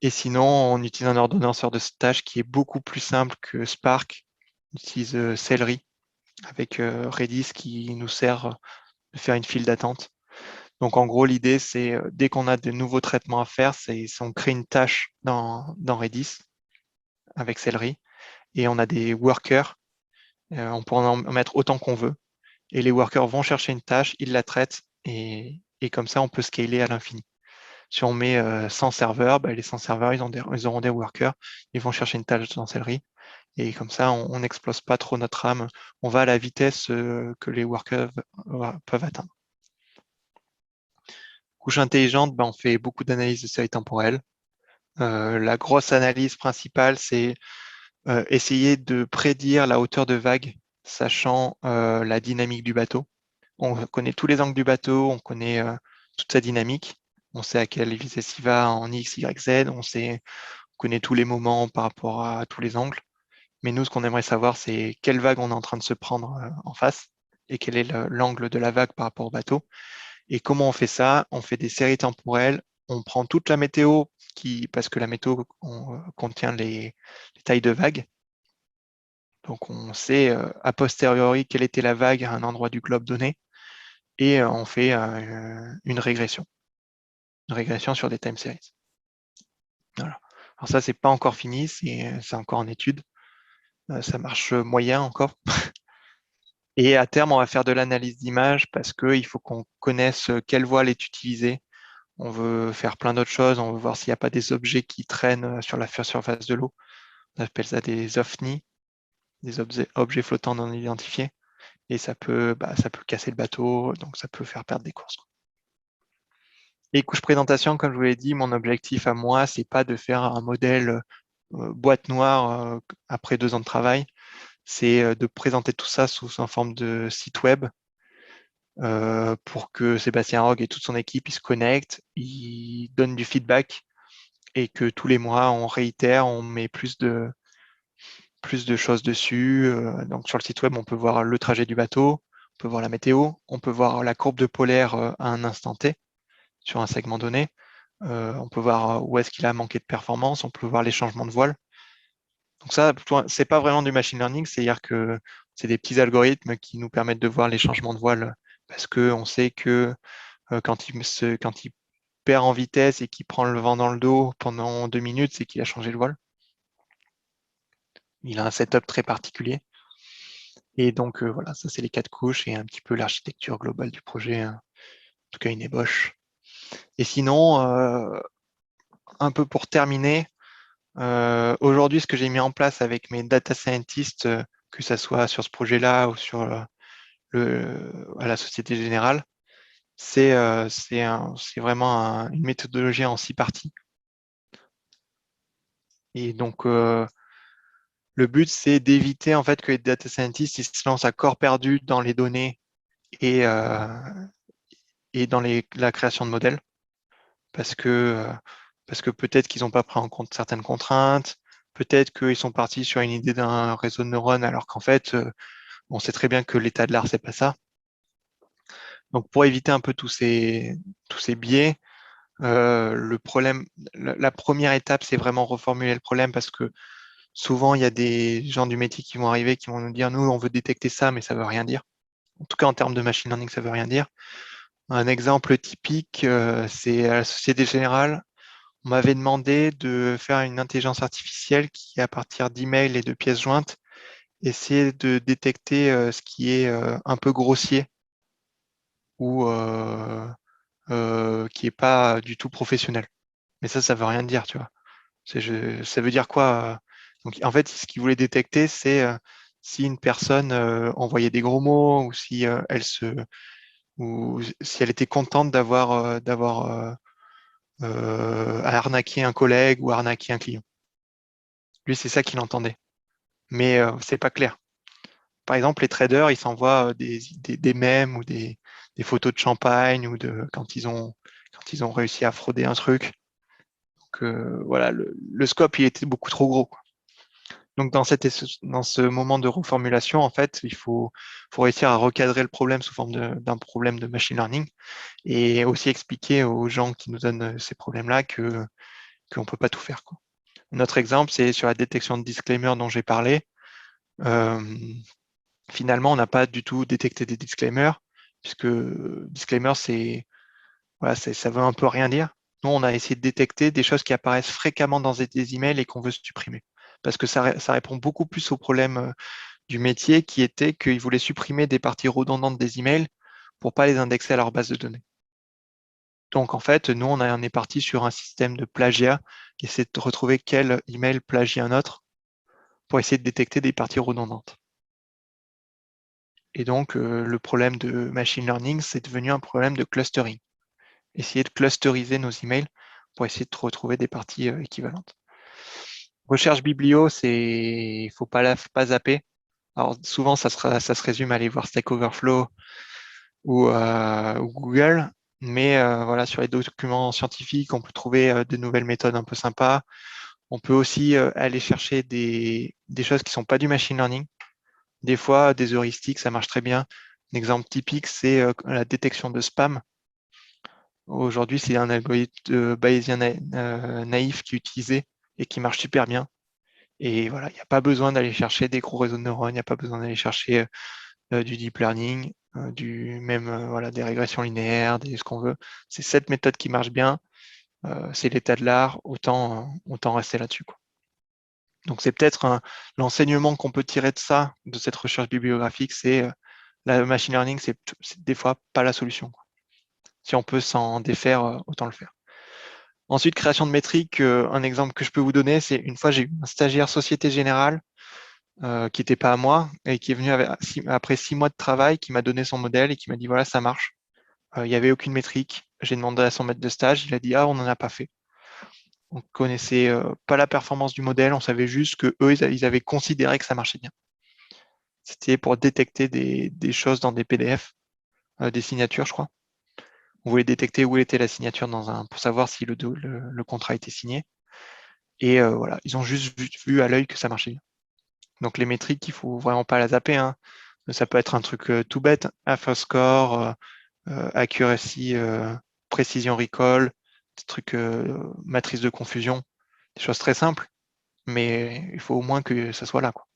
Et sinon, on utilise un ordonnanceur de tâches qui est beaucoup plus simple que Spark. On utilise Celery avec Redis qui nous sert de faire une file d'attente. Donc en gros, l'idée, c'est dès qu'on a de nouveaux traitements à faire, c'est on crée une tâche dans Redis avec Celery et on a des workers. On peut en mettre autant qu'on veut. Et les workers vont chercher une tâche, ils la traitent et comme ça, on peut scaler à l'infini. Si on met 100 serveurs, les 100 serveurs, ils auront des workers, ils vont chercher une tâche dans Celery et comme ça, on n'explose pas trop notre RAM. On va à la vitesse que les workers peuvent atteindre. Couche intelligente, on fait beaucoup d'analyses de séries temporelles. La grosse analyse principale, c'est essayer de prédire la hauteur de vague, sachant la dynamique du bateau. On connaît tous les angles du bateau, on connaît toute sa dynamique, on sait à quelle vitesse il va en X, Y, Z, on connaît tous les moments par rapport à tous les angles. Mais nous, ce qu'on aimerait savoir, c'est quelle vague on est en train de se prendre en face et quel est l'angle de la vague par rapport au bateau. Et comment on fait ça? On fait des séries temporelles, on prend toute la météo, parce que la météo contient les tailles de vagues. Donc on sait a posteriori quelle était la vague à un endroit du globe donné et on fait une régression sur des time series. Voilà. Alors ça, c'est pas encore fini, c'est encore en étude. Ça marche moyen encore. Et à terme, on va faire de l'analyse d'image parce qu'il faut qu'on connaisse quelle voile est utilisée. On veut faire plein d'autres choses. On veut voir s'il n'y a pas des objets qui traînent sur la surface de l'eau. On appelle ça des OVNI, des objets flottants non identifiés. Et ça peut casser le bateau, donc ça peut faire perdre des courses. Et couche présentation, comme je vous l'ai dit, mon objectif à moi, c'est pas de faire un modèle boîte noire après 2 ans de travail. C'est de présenter tout ça sous en forme de site web pour que Sébastien Rogue et toute son équipe ils se connectent, ils donnent du feedback et que tous les mois on réitère, on met plus de choses dessus. Donc sur le site web, on peut voir le trajet du bateau, on peut voir la météo, on peut voir la courbe de polaire à un instant T sur un segment donné. On peut voir où est-ce qu'il a manqué de performance, on peut voir les changements de voile. Donc ça, c'est pas vraiment du machine learning, c'est-à-dire que c'est des petits algorithmes qui nous permettent de voir les changements de voile parce qu'on sait que quand il perd en vitesse et qu'il prend le vent dans le dos pendant 2 minutes, c'est qu'il a changé le voile. Il a un setup très particulier. Et donc voilà, ça c'est les 4 couches et un petit peu l'architecture globale du projet, hein. En tout cas une ébauche. Et sinon, un peu pour terminer, aujourd'hui, ce que j'ai mis en place avec mes data scientists, que ce soit sur ce projet-là ou sur à la Société Générale, c'est vraiment une méthodologie en 6 parties. Et donc, le but, c'est d'éviter en fait que les data scientists ils se lancent à corps perdu dans les données et, dans la création de modèles, parce que, euh, parce que peut-être qu'ils n'ont pas pris en compte certaines contraintes, peut-être qu'ils sont partis sur une idée d'un réseau de neurones, alors qu'en fait, on sait très bien que l'état de l'art, c'est pas ça. Donc, pour éviter un peu tous ces biais, le problème, la première étape, c'est vraiment reformuler le problème parce que souvent, il y a des gens du métier qui vont arriver, qui vont nous dire, nous, on veut détecter ça, mais ça veut rien dire. En tout cas, en termes de machine learning, ça veut rien dire. Un exemple typique, c'est à la Société Générale, on m'avait demandé de faire une intelligence artificielle qui, à partir d'emails et de pièces jointes, essaie de détecter ce qui est un peu grossier ou qui est pas du tout professionnel. Mais ça veut rien dire, tu vois. Ça veut dire quoi? Donc, en fait, ce qu'il voulait détecter, c'est si une personne envoyait des gros mots ou si ou si elle était contente d'avoir arnaqué un collègue ou arnaqué un client. Lui, c'est ça qu'il entendait. Mais c'est pas clair. Par exemple, les traders, ils s'envoient des mèmes ou des photos de champagne ou de quand ils ont réussi à frauder un truc. Donc voilà, le scope, il était beaucoup trop gros, quoi. Donc dans ce moment de reformulation, en fait, faut réussir à recadrer le problème sous forme d'un problème de machine learning et aussi expliquer aux gens qui nous donnent ces problèmes-là qu'on ne peut pas tout faire, quoi. Notre exemple, c'est sur la détection de disclaimer dont j'ai parlé. Euh, Finalement, on n'a pas du tout détecté des disclaimers, puisque disclaimer, voilà, ça veut un peu rien dire. Nous, on a essayé de détecter des choses qui apparaissent fréquemment dans des emails et qu'on veut supprimer. Parce que ça répond beaucoup plus au problème du métier qui était qu'ils voulaient supprimer des parties redondantes des emails pour pas les indexer à leur base de données. Donc, en fait, nous, on est parti sur un système de plagiat, essayer de retrouver quel email plagie un autre pour essayer de détecter des parties redondantes. Et donc, le problème de machine learning, c'est devenu un problème de clustering. Essayer de clusteriser nos emails pour essayer de retrouver des parties équivalentes. Recherche biblio, il faut pas zapper. Alors souvent, ça se résume à aller voir Stack Overflow ou Google, mais voilà, sur les documents scientifiques, on peut trouver de nouvelles méthodes un peu sympas. On peut aussi aller chercher des choses qui sont pas du machine learning. Des fois, des heuristiques, ça marche très bien. Un exemple typique, c'est la détection de spam. Aujourd'hui, c'est un algorithme bayésien naïf qui est utilisé et qui marche super bien. Et voilà, il n'y a pas besoin d'aller chercher des gros réseaux de neurones, il n'y a pas besoin d'aller chercher du deep learning, voilà, des régressions linéaires, ce qu'on veut. C'est cette méthode qui marche bien, c'est l'état de l'art, autant rester là-dessus, quoi. Donc c'est peut-être l'enseignement qu'on peut tirer de ça, de cette recherche bibliographique, c'est la machine learning, c'est des fois pas la solution, quoi. Si on peut s'en défaire, autant le faire. Ensuite, création de métriques, un exemple que je peux vous donner, c'est une fois j'ai eu un stagiaire Société Générale qui n'était pas à moi et qui est venu après 6 mois de travail, qui m'a donné son modèle et qui m'a dit voilà, ça marche. Il n'y avait aucune métrique. J'ai demandé à son maître de stage, il a dit ah, on n'en a pas fait. On connaissait pas la performance du modèle, on savait juste que eux, ils avaient considéré que ça marchait bien. C'était pour détecter des choses dans des PDF. des signatures, je crois. On voulait détecter où était la signature pour savoir si le contrat était signé. Et voilà, ils ont juste vu à l'œil que ça marchait bien. Donc les métriques, il ne faut vraiment pas la zapper, hein. Ça peut être un truc tout bête, alpha score, accuracy, précision recall, des trucs matrice de confusion, des choses très simples, mais il faut au moins que ça soit là, quoi.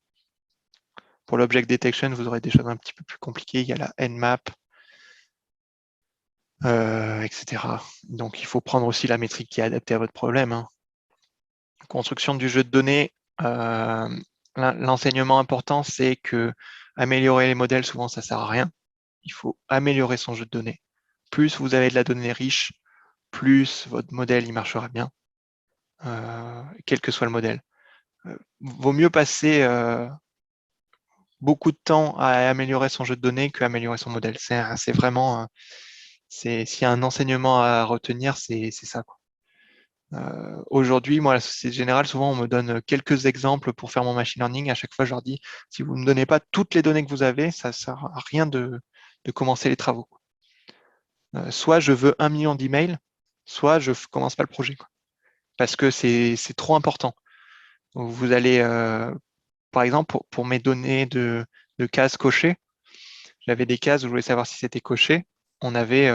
Pour l'object detection, vous aurez des choses un petit peu plus compliquées. Il y a la Nmap, etc. Donc il faut prendre aussi la métrique qui est adaptée à votre problème, hein. Construction du jeu de données, l'enseignement important, c'est que améliorer les modèles, souvent, ça sert à rien. Il faut améliorer son jeu de données. Plus vous avez de la donnée riche, plus votre modèle il marchera bien, quel que soit le modèle. Vaut mieux passer beaucoup de temps à améliorer son jeu de données qu'à améliorer son modèle. C'est vraiment, s'il y a un enseignement à retenir, c'est ça, quoi. Aujourd'hui, moi, à la Société Générale, souvent, on me donne quelques exemples pour faire mon machine learning. À chaque fois, je leur dis, si vous ne me donnez pas toutes les données que vous avez, ça ne sert à rien de commencer les travaux. Soit je veux 1 million d'emails, soit je ne commence pas le projet, quoi. Parce que c'est trop important. Vous allez, par exemple, pour mes données de cases cochées, j'avais des cases où je voulais savoir si c'était coché. On avait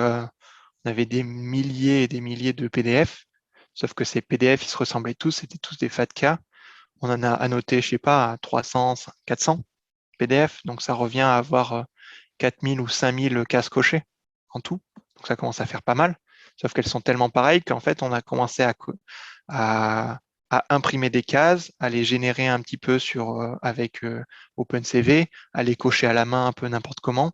des milliers et des milliers de PDF, sauf que ces PDF, ils se ressemblaient tous, c'était tous des FATCA. On en a annoté, je sais pas, à 300, 400 PDF, donc ça revient à avoir 4000 ou 5000 cases cochées en tout. Donc ça commence à faire pas mal, sauf qu'elles sont tellement pareilles qu'en fait, on a commencé à, à imprimer des cases, à les générer un petit peu avec OpenCV, à les cocher à la main un peu n'importe comment,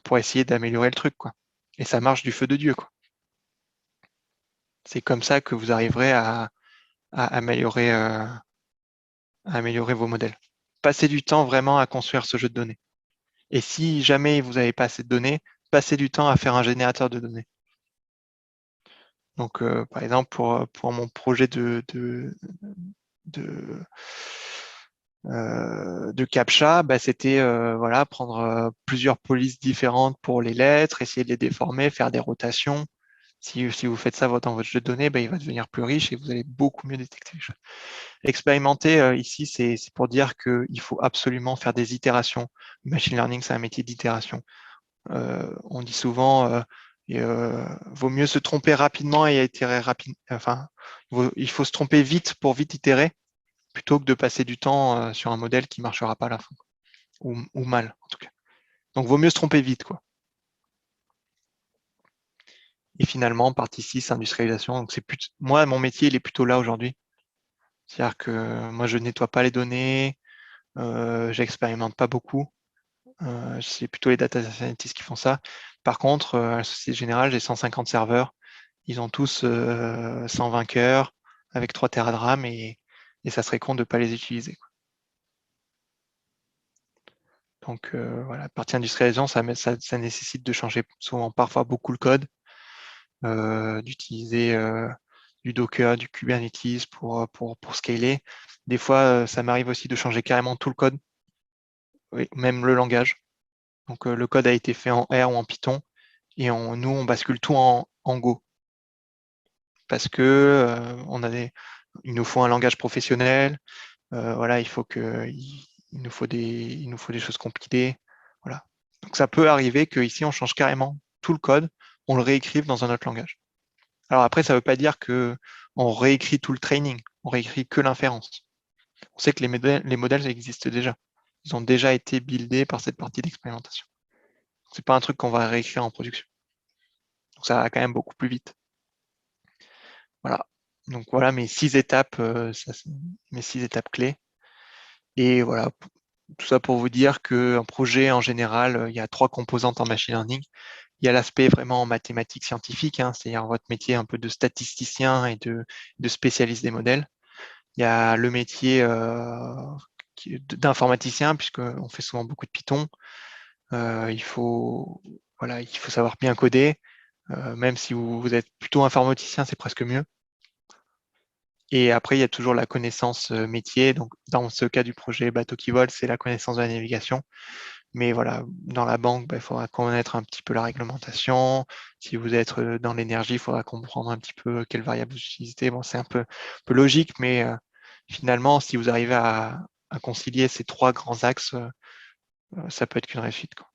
pour essayer d'améliorer le truc, quoi. Et ça marche du feu de Dieu, quoi. C'est comme ça que vous arriverez à améliorer vos modèles. Passez du temps vraiment à construire ce jeu de données. Et si jamais vous n'avez pas assez de données, passez du temps à faire un générateur de données. Donc, par exemple, pour mon projet de, de CAPTCHA, bah, c'était voilà, prendre plusieurs polices différentes pour les lettres, essayer de les déformer, faire des rotations. Si vous faites ça dans votre jeu de données, bah, il va devenir plus riche et vous allez beaucoup mieux détecter les choses. Expérimenter, ici, c'est pour dire qu'il faut absolument faire des itérations. Le machine learning, c'est un métier d'itération. On dit souvent, vaut mieux se tromper rapidement et itérer rapidement. Enfin, il faut se tromper vite pour vite itérer, plutôt que de passer du temps sur un modèle qui ne marchera pas à la fin, ou mal, en tout cas. Donc, vaut mieux se tromper vite, quoi. Et finalement, partie 6, industrialisation. Donc, moi, mon métier, il est plutôt là aujourd'hui. C'est-à-dire que moi, je nettoie pas les données, j'expérimente pas beaucoup. C'est plutôt les data scientists qui font ça. Par contre, à la Société Générale, j'ai 150 serveurs. Ils ont tous 120 cœurs avec 3 Tera de RAM et ça serait con de ne pas les utiliser, quoi. Donc voilà, partie industrialisation, ça nécessite de changer souvent parfois beaucoup le code, d'utiliser du Docker, du Kubernetes pour scaler. Des fois, ça m'arrive aussi de changer carrément tout le code, oui, même le langage. Donc le code a été fait en R ou en Python et nous, on bascule tout en Go parce que il nous faut un langage professionnel. Voilà, il nous faut des choses compilées. Voilà. Donc ça peut arriver qu'ici, on change carrément tout le code, on le réécrive dans un autre langage. Alors après, ça ne veut pas dire que on réécrit tout le training, on réécrit que l'inférence. On sait que les modèles existent déjà. Ils ont déjà été buildés par cette partie d'expérimentation. C'est pas un truc qu'on va réécrire en production. Donc ça va quand même beaucoup plus vite. Voilà. Donc voilà mes 6 étapes, mes 6 étapes clés. Et voilà, tout ça pour vous dire qu'un projet en général, il y a 3 composantes en machine learning. Il y a l'aspect vraiment mathématique scientifique, hein, c'est-à-dire votre métier un peu de statisticien et de spécialiste des modèles. Il y a le métier d'informaticien, puisqu'on fait souvent beaucoup de Python. Voilà, il faut savoir bien coder. Même si vous êtes plutôt informaticien, c'est presque mieux. Et après, il y a toujours la connaissance métier. Donc, dans ce cas du projet bateau qui vole, c'est la connaissance de la navigation. Mais voilà, dans la banque, il faudra connaître un petit peu la réglementation. Si vous êtes dans l'énergie, il faudra comprendre un petit peu quelles variables vous utilisez. Bon, c'est un peu logique, mais finalement, si vous arrivez à concilier ces trois grands axes, ça peut être qu'une réussite, quoi.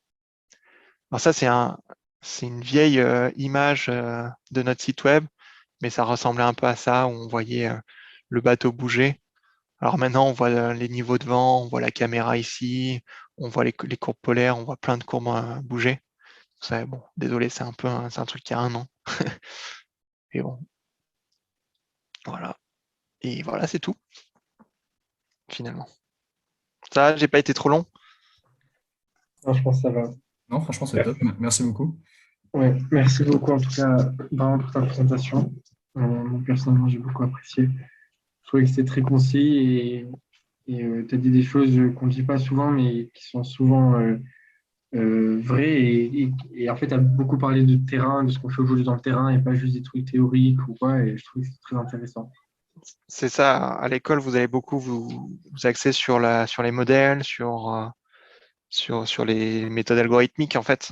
Alors ça, c'est une vieille image de notre site web, mais ça ressemblait un peu à ça, où on voyait le bateau bouger. Alors maintenant, on voit les niveaux de vent, on voit la caméra ici, on voit les courbes polaires, on voit plein de courbes bouger. Ça, bon, désolé, c'est un truc qui a 1 an. Et bon, voilà. Et voilà, c'est tout, finalement. Ça, j'ai pas été trop long. Non, je pense que ça va. Non, franchement, c'est top. Merci beaucoup. Ouais, merci beaucoup en tout cas vraiment pour ta présentation. Moi, personnellement, j'ai beaucoup apprécié. Je trouvais que c'était très concis et tu as dit des choses qu'on ne dit pas souvent, mais qui sont souvent vraies. Et en fait, tu as beaucoup parlé de terrain, de ce qu'on fait aujourd'hui dans le terrain et pas juste des trucs théoriques ou quoi. Et je trouve que c'est très intéressant. C'est ça, à l'école, vous allez beaucoup vous axer sur les modèles, sur les méthodes algorithmiques, en fait.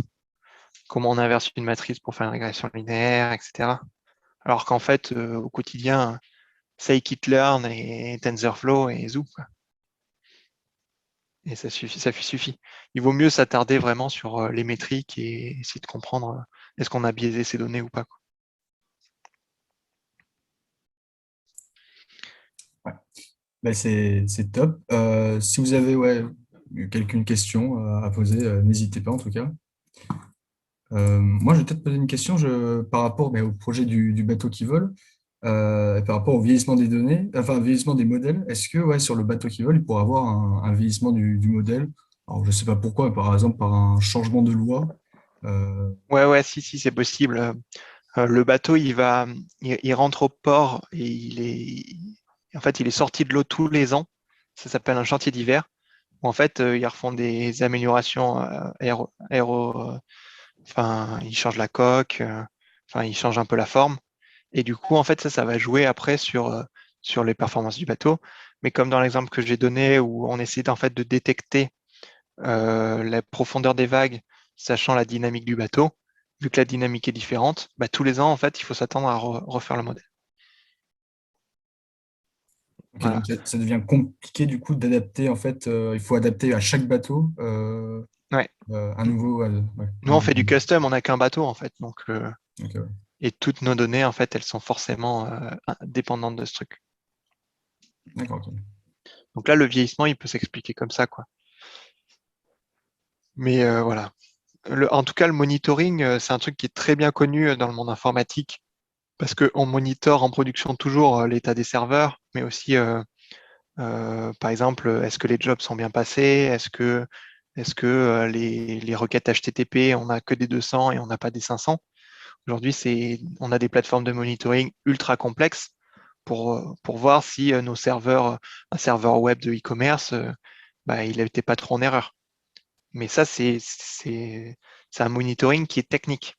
Comment on inverse une matrice pour faire une régression linéaire, etc. Alors qu'en fait, au quotidien, scikit-learn et TensorFlow et Zoo, quoi. Et ça suffit. Il vaut mieux s'attarder vraiment sur les métriques et essayer de comprendre est-ce qu'on a biaisé ces données ou pas, quoi. Ouais. Ben, c'est top. Si vous avez quelqu'une question à poser, n'hésitez pas en tout cas. Moi, je vais peut-être poser une question par rapport au projet du bateau qui vole, et par rapport au vieillissement des données, enfin, au vieillissement des modèles. Est-ce que sur le bateau qui vole, il pourrait avoir un vieillissement du modèle? Alors, je ne sais pas pourquoi, par exemple, par un changement de loi. Euh, Ouais, si, c'est possible. Le bateau, il rentre au port et en fait, il est sorti de l'eau tous les ans. Ça s'appelle un chantier d'hiver. Où en fait, ils refont des améliorations enfin, ils changent la coque, enfin, ils changent un peu la forme. Et du coup, en fait, ça va jouer après sur les performances du bateau. Mais comme dans l'exemple que j'ai donné, où on essaie en fait de détecter la profondeur des vagues, sachant la dynamique du bateau, vu que la dynamique est différente, tous les ans, en fait, il faut s'attendre à refaire le modèle. ok, Voilà. donc ça devient compliqué du coup d'adapter, en fait, il faut adapter à chaque bateau Ouais. un nouveau, Nous, on fait du custom, on n'a qu'un bateau, en fait. Donc, ok, ouais. et toutes nos données, en fait, elles sont forcément dépendantes de ce truc. D'accord, ok. Donc là, le vieillissement, il peut s'expliquer comme ça, quoi. Mais voilà. En tout cas, le monitoring, c'est un truc qui est très bien connu dans le monde informatique parce qu'on monitore en production toujours l'état des serveurs, mais aussi, par exemple, est-ce que les jobs sont bien passés? Est-ce que les requêtes HTTP, on n'a que des 200 et on n'a pas des 500? Aujourd'hui, on a des plateformes de monitoring ultra complexes pour voir si nos serveurs, un serveur web de e-commerce, il n'était pas trop en erreur. Mais ça, c'est un monitoring qui est technique.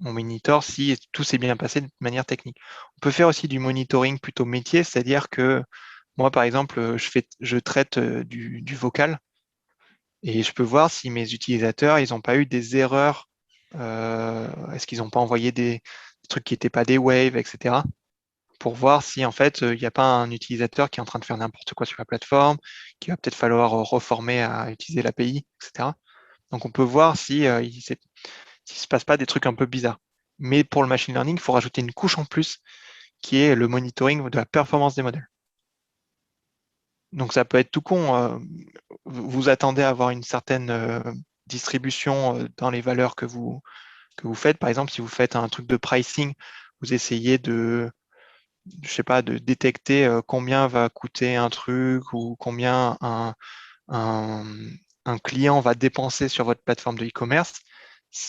On monitor si tout s'est bien passé de manière technique. On peut faire aussi du monitoring plutôt métier, c'est-à-dire que moi, par exemple, je traite du vocal et je peux voir si mes utilisateurs, ils n'ont pas eu des erreurs, est-ce qu'ils n'ont pas envoyé des trucs qui n'étaient pas des waves, etc. Pour voir si en fait il n'y a pas un utilisateur qui est en train de faire n'importe quoi sur la plateforme, qu'il va peut-être falloir reformer à utiliser l'API, etc. Donc on peut voir si s'il ne se passe pas des trucs un peu bizarres. Mais pour le machine learning, il faut rajouter une couche en plus qui est le monitoring de la performance des modèles. Donc ça peut être tout con. Vous attendez à avoir une certaine distribution dans les valeurs que vous faites. Par exemple, si vous faites un truc de pricing, vous essayez je sais pas, de détecter combien va coûter un truc ou combien un, un client va dépenser sur votre plateforme de e-commerce.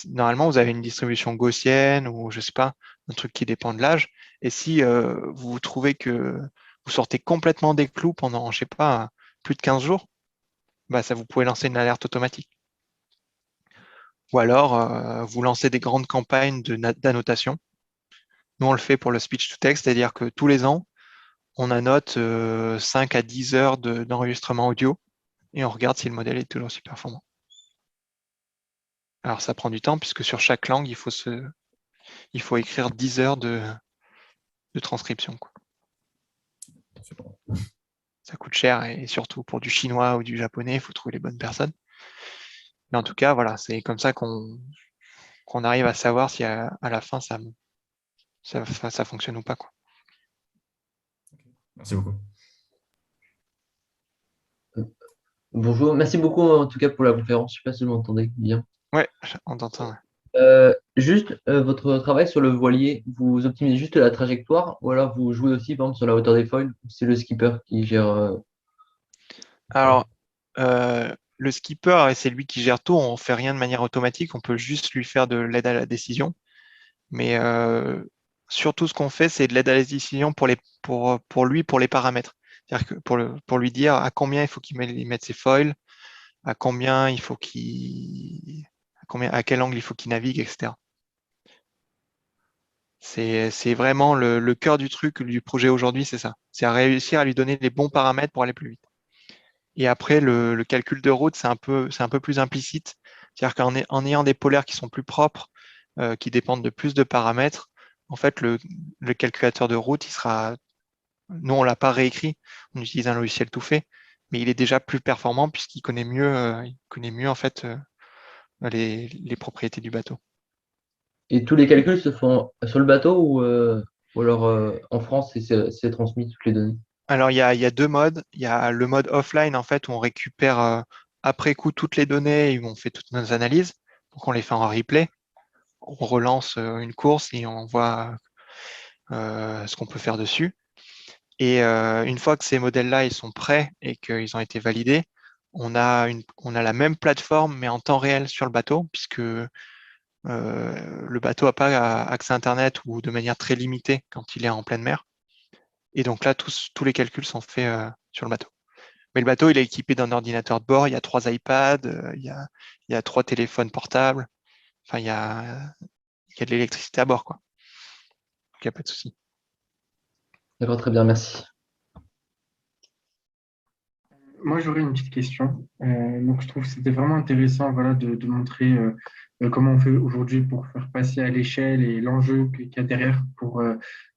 Normalement, vous avez une distribution gaussienne ou je sais pas, un truc qui dépend de l'âge. Et si vous trouvez que vous sortez complètement des clous pendant, je sais pas, plus de 15 jours, ça vous pouvez lancer une alerte automatique. Ou alors, vous lancez des grandes campagnes d'annotation. Nous, on le fait pour le speech to text, c'est-à-dire que tous les ans, on annote 5 à 10 heures d'enregistrement audio et on regarde si le modèle est toujours aussi performant. Alors, ça prend du temps puisque sur chaque langue, il faut écrire 10 heures de transcription, quoi. Ça coûte cher et surtout pour du chinois ou du japonais, il faut trouver les bonnes personnes. Mais en tout cas, voilà, c'est comme ça qu'on arrive à savoir si à la fin ça fonctionne ou pas, quoi. Merci beaucoup. Bonjour, merci beaucoup en tout cas pour la conférence. Je ne sais pas si vous m'entendez bien. Ouais, on t'entend. Ouais. Juste votre travail sur le voilier, vous optimisez juste la trajectoire ou alors vous jouez aussi par exemple sur la hauteur des foils? C'est le skipper qui gère. Alors, le skipper, c'est lui qui gère tout. On ne fait rien de manière automatique. On peut juste lui faire de l'aide à la décision. Mais surtout, ce qu'on fait, c'est de l'aide à la décision pour lui, pour les paramètres. C'est-à-dire que pour lui dire à combien il faut qu'il mette ses foils, à combien il faut à quel angle il faut qu'il navigue, etc. C'est vraiment le cœur du truc, du projet aujourd'hui, c'est ça. C'est à réussir à lui donner les bons paramètres pour aller plus vite. Et après, le calcul de route, c'est un peu plus implicite. C'est-à-dire qu'en ayant des polaires qui sont plus propres, qui dépendent de plus de paramètres, en fait, le calculateur de route, nous, on l'a pas réécrit, on utilise un logiciel tout fait, mais il est déjà plus performant puisqu'il connaît mieux en fait les propriétés du bateau. Et tous les calculs se font sur le bateau ou alors en France c'est transmis toutes les données? Alors, il y a deux modes. Il y a le mode offline, en fait, où on récupère après coup toutes les données et où on fait toutes nos analyses. Donc, on les fait en replay. On relance une course et on voit ce qu'on peut faire dessus. Et une fois que ces modèles-là ils sont prêts et qu'ils ont été validés, on a la même plateforme mais en temps réel sur le bateau, puisque le bateau n'a pas accès à Internet ou de manière très limitée quand il est en pleine mer. Et donc là, tous les calculs sont faits sur le bateau. Mais le bateau, il est équipé d'un ordinateur de bord, il y a 3 iPads, il y a 3 téléphones portables, enfin, il y a de l'électricité à bord, quoi. Donc, il n'y a pas de souci. D'accord, très bien, merci. Moi, j'aurais une petite question. Donc, je trouve que c'était vraiment intéressant, voilà, de montrer comment on fait aujourd'hui pour faire passer à l'échelle et l'enjeu qu'il y a derrière pour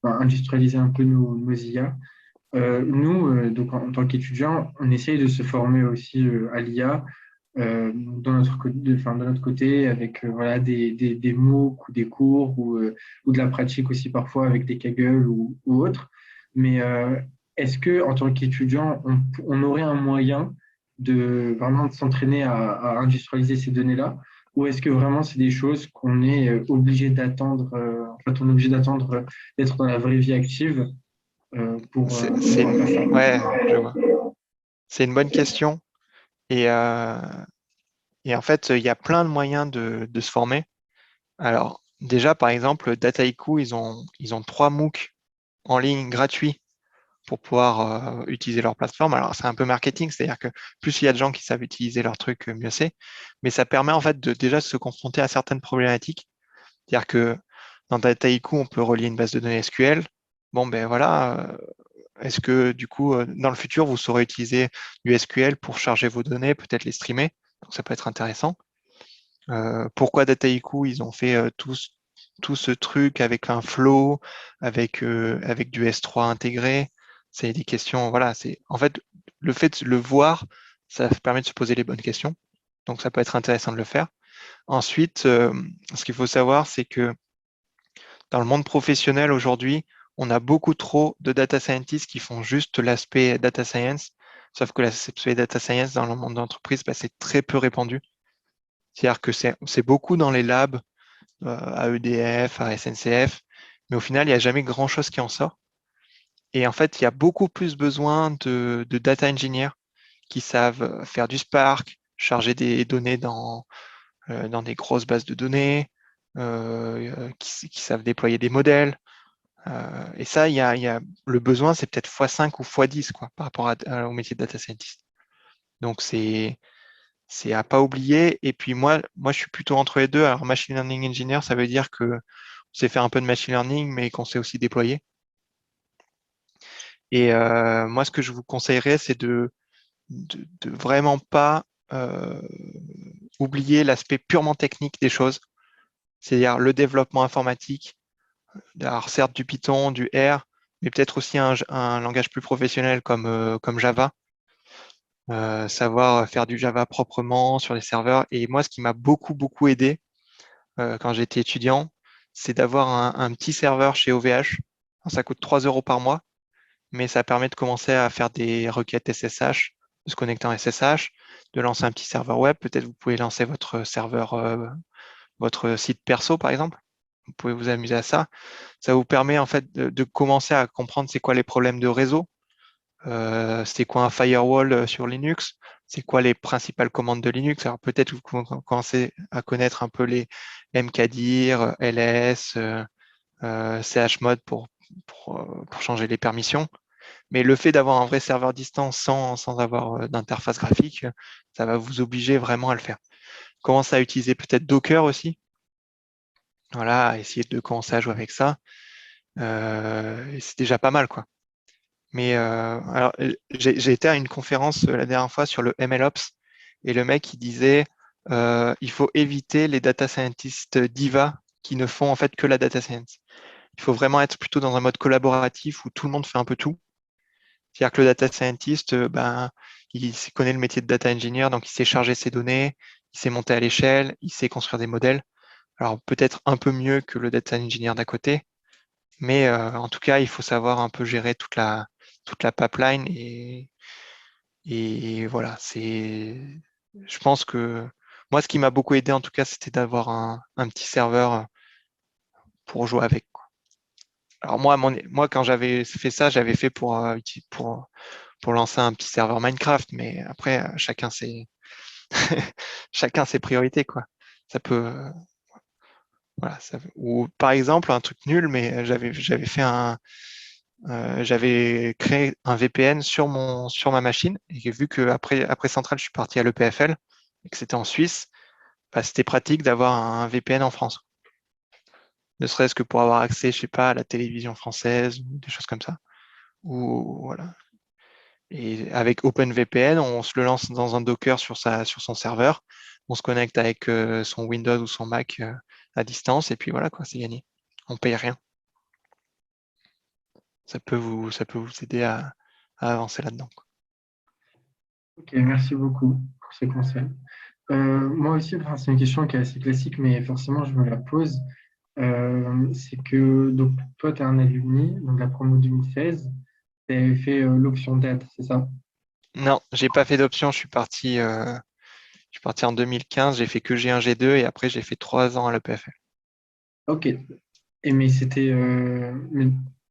industrialiser un peu nos IA. Nous, donc en tant qu'étudiants, on essaye de se former aussi à l'IA de notre côté avec voilà, des MOOC ou des cours ou de la pratique aussi parfois avec des Kaggle ou autres. Mais est-ce que en tant qu'étudiant, on aurait un moyen de vraiment de s'entraîner à industrialiser ces données-là? Ou est-ce que vraiment c'est des choses qu'on est obligé d'attendre, en fait, on est obligé d'attendre d'être dans la vraie vie active pour pouvoir faire ça? Ouais, je vois. C'est une bonne question. Et, en fait, il y a plein de moyens de se former. Alors, déjà, par exemple, Dataiku, ils ont 3 MOOC en ligne gratuits pour pouvoir utiliser leur plateforme. Alors, c'est un peu marketing, c'est-à-dire que plus il y a de gens qui savent utiliser leur truc, mieux c'est. Mais ça permet en fait de déjà se confronter à certaines problématiques. C'est-à-dire que dans Dataiku, on peut relier une base de données SQL. Bon, ben voilà, est-ce que du coup, dans le futur, vous saurez utiliser du SQL pour charger vos données, peut-être les streamer? Donc, ça peut être intéressant. Pourquoi Dataiku, ils ont fait tout ce truc avec un flow, avec du S3 intégré? C'est des questions, voilà, en fait, le fait de le voir, ça permet de se poser les bonnes questions. Donc, ça peut être intéressant de le faire. Ensuite, ce qu'il faut savoir, c'est que dans le monde professionnel aujourd'hui, on a beaucoup trop de data scientists qui font juste l'aspect data science, sauf que l'aspect data science dans le monde d'entreprise, bah, c'est très peu répandu. C'est-à-dire que c'est beaucoup dans les labs, à EDF, à SNCF, mais au final, il n'y a jamais grand-chose qui en sort. Et en fait, il y a beaucoup plus besoin de data engineers qui savent faire du Spark, charger des données dans des grosses bases de données, qui savent déployer des modèles. Et ça, le besoin, c'est peut-être x5 ou x10 quoi, par rapport au métier de data scientist. Donc, c'est à pas oublier. Et puis moi, je suis plutôt entre les deux. Alors, machine learning engineer, ça veut dire que on sait faire un peu de machine learning, mais qu'on sait aussi déployer. Et moi, ce que je vous conseillerais, c'est de vraiment pas oublier l'aspect purement technique des choses, c'est-à-dire le développement informatique, alors certes du Python, du R, mais peut-être aussi un langage plus professionnel comme Java, savoir faire du Java proprement sur les serveurs. Et moi, ce qui m'a beaucoup aidé quand j'étais étudiant, c'est d'avoir un petit serveur chez OVH. Ça coûte 3 euros par mois, mais ça permet de commencer à faire des requêtes SSH, de se connecter en SSH, de lancer un petit serveur web. Peut-être vous pouvez lancer votre serveur, votre site perso, par exemple. Vous pouvez vous amuser à ça. Ça vous permet en fait de commencer à comprendre c'est quoi les problèmes de réseau, c'est quoi un firewall sur Linux, c'est quoi les principales commandes de Linux. Alors peut-être vous commencez à connaître un peu les mkdir, ls, chmod pour changer les permissions. Mais le fait d'avoir un vrai serveur distant sans avoir d'interface graphique, ça va vous obliger vraiment à le faire. Commencez à utiliser peut-être Docker aussi. Voilà, essayer de commencer à jouer avec ça. C'est déjà pas mal, quoi. Mais alors, j'ai été à une conférence la dernière fois sur le MLOps et le mec il disait il faut éviter les data scientists diva qui ne font en fait que la data science. Il faut vraiment être plutôt dans un mode collaboratif où tout le monde fait un peu tout. C'est-à-dire que le data scientist, il connaît le métier de data engineer, donc il sait charger ses données, il sait monter à l'échelle, il sait construire des modèles. Alors peut-être un peu mieux que le data engineer d'à côté, mais en tout cas, il faut savoir un peu gérer toute la pipeline et voilà, je pense que moi, ce qui m'a beaucoup aidé en tout cas, c'était d'avoir un petit serveur pour jouer avec, quoi. Alors moi, quand j'avais fait ça, j'avais fait pour lancer un petit serveur Minecraft, mais après, chacun ses priorités, quoi. Ça peut, voilà, ou par exemple, un truc nul, mais j'avais créé un VPN sur ma machine et vu que après Centrale, je suis parti à l'EPFL et que c'était en Suisse, bah, c'était pratique d'avoir un VPN en France. Ne serait-ce que pour avoir accès, je sais pas, à la télévision française ou des choses comme ça. Ou voilà. Et avec OpenVPN, on se le lance dans un Docker sur son serveur. On se connecte avec son Windows ou son Mac à distance et puis voilà quoi, c'est gagné. On paye rien. Ça peut vous aider à avancer là-dedans, quoi. Ok, merci beaucoup pour ces conseils. Moi aussi, enfin, c'est une question qui est assez classique, mais forcément, je me la pose. C'est que donc, toi, tu es un alumni, donc la promo 2016, tu avais fait l'option date, c'est ça? Non, j'ai pas fait d'option. Je suis parti en 2015. J'ai fait que G1, G2 et après j'ai fait 3 ans à l'EPFL. Ok. Et mais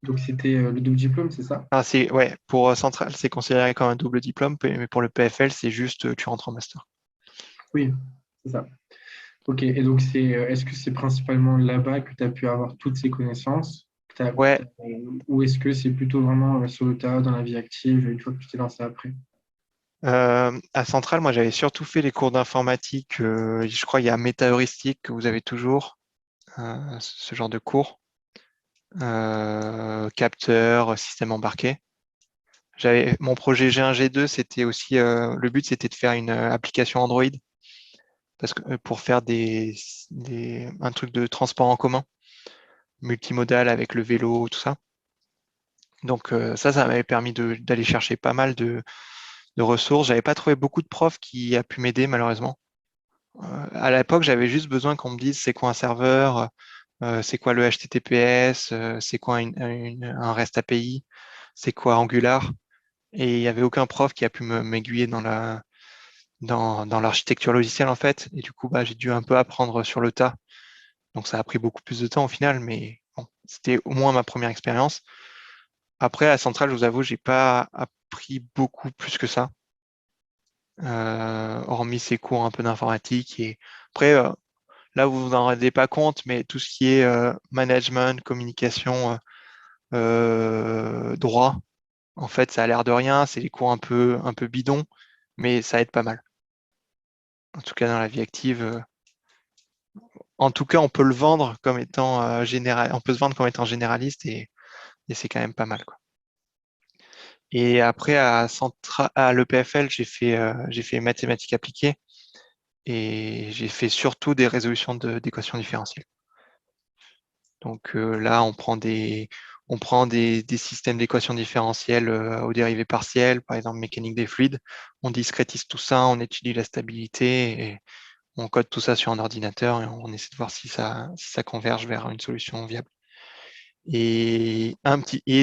donc c'était le double diplôme, c'est ça? Ah, ouais, pour Centrale, c'est considéré comme un double diplôme, mais pour le PFL, c'est juste tu rentres en master. Oui, c'est ça. Ok. Et donc est-ce que c'est principalement là-bas que tu as pu avoir toutes ces connaissances? Ouais, Ou est-ce que c'est plutôt vraiment sur le tas, dans la vie active, une fois que tu t'es lancé après? à Centrale, moi j'avais surtout fait les cours d'informatique. Je crois qu'il y a méta-heuristique que vous avez toujours, ce genre de cours. Capteur, système embarqué. Mon projet G1, G2, c'était aussi le but c'était de faire une application Android parce que pour faire un truc de transport en commun, multimodal avec le vélo, tout ça. Donc ça m'avait permis d'aller chercher pas mal de ressources. J'avais pas trouvé beaucoup de profs qui a pu m'aider malheureusement. À l'époque, j'avais juste besoin qu'on me dise c'est quoi un serveur, c'est quoi le HTTPS, c'est quoi un REST API, c'est quoi Angular. Et il n'y avait aucun prof qui a pu m'aiguiller dans l'architecture logicielle en fait. Et du coup, bah, j'ai dû un peu apprendre sur le tas. Donc ça a pris beaucoup plus de temps au final, mais bon, c'était au moins ma première expérience. Après, à Centrale, je vous avoue, j'ai pas appris beaucoup plus que ça, hormis ces cours un peu d'informatique. Et après, là, vous vous en rendez pas compte, mais tout ce qui est management, communication, droit, en fait, ça a l'air de rien. C'est des cours un peu bidons, mais ça aide pas mal. En tout cas, dans la vie active. En tout cas, on peut le vendre comme étant on peut se vendre comme étant généraliste et c'est quand même pas mal, quoi. Et après, à l'EPFL, j'ai fait mathématiques appliquées et j'ai fait surtout des résolutions d'équations différentielles. Donc là, on prend des systèmes d'équations différentielles aux dérivées partielles, par exemple mécanique des fluides. On discrétise tout ça, on étudie la stabilité et on code tout ça sur un ordinateur et on essaie de voir si ça converge vers une solution viable. Et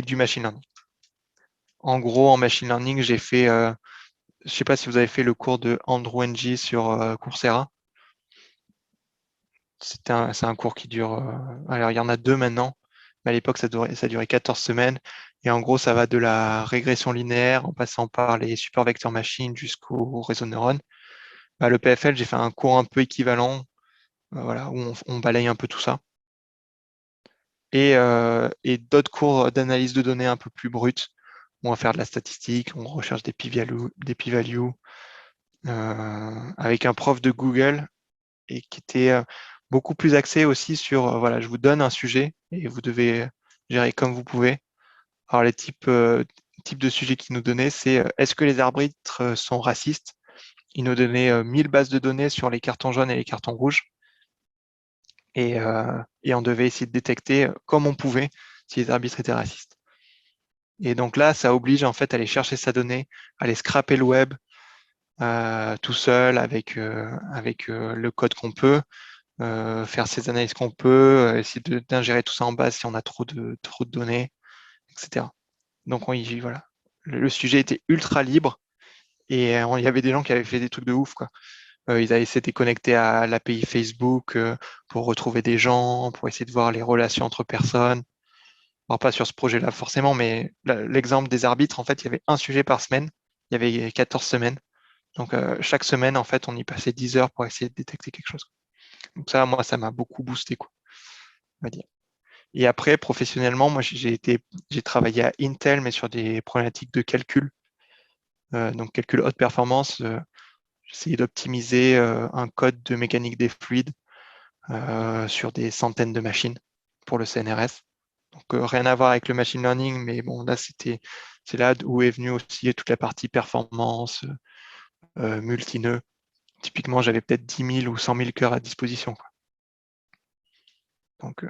du machine learning. En gros, en machine learning, j'ai fait, je ne sais pas si vous avez fait le cours de Andrew Ng sur Coursera. C'est un cours qui dure, alors il y en a 2 maintenant, mais à l'époque ça durait 14 semaines. Et en gros, ça va de la régression linéaire en passant par les support vecteurs machines jusqu'au réseau de neurones. À l'EPFL, j'ai fait un cours un peu équivalent, voilà, où on balaye un peu tout ça. Et d'autres cours d'analyse de données un peu plus bruts, où on va faire de la statistique, on recherche des p-values, avec un prof de Google et qui était beaucoup plus axé aussi sur, voilà, je vous donne un sujet et vous devez gérer comme vous pouvez. Alors les types de sujets qu'il nous donnait, c'est est-ce que les arbitres sont racistes? Il nous donnait 1000 bases de données sur les cartons jaunes et les cartons rouges. Et on devait essayer de détecter comme on pouvait si les arbitres étaient racistes. Et donc là, ça oblige en fait à aller chercher sa donnée, à aller scraper le web tout seul avec le code qu'on peut, faire ses analyses qu'on peut, essayer d'ingérer tout ça en base si on a trop de données, etc. Donc voilà. Le sujet était ultra libre et il y avait des gens qui avaient fait des trucs de ouf, quoi. Ils avaient s'étaient connectés à l'API Facebook pour retrouver des gens, pour essayer de voir les relations entre personnes. Alors pas sur ce projet-là forcément, mais l'exemple des arbitres, en fait, il y avait un sujet par semaine. Il y avait 14 semaines. Donc chaque semaine, en fait, on y passait 10 heures pour essayer de détecter quelque chose. Donc ça, moi, ça m'a beaucoup boosté, quoi, on va dire. Et après, professionnellement, moi, j'ai travaillé à Intel, mais sur des problématiques de calcul. Donc calcul haute performance. J'essayais d'optimiser un code de mécanique des fluides sur des centaines de machines pour le CNRS. Donc rien à voir avec le machine learning, mais bon, là, c'est là où est venue aussi toute la partie performance, multi-nœuds. Typiquement, j'avais peut-être 10 000 ou 100 000 cœurs à disposition, quoi. Donc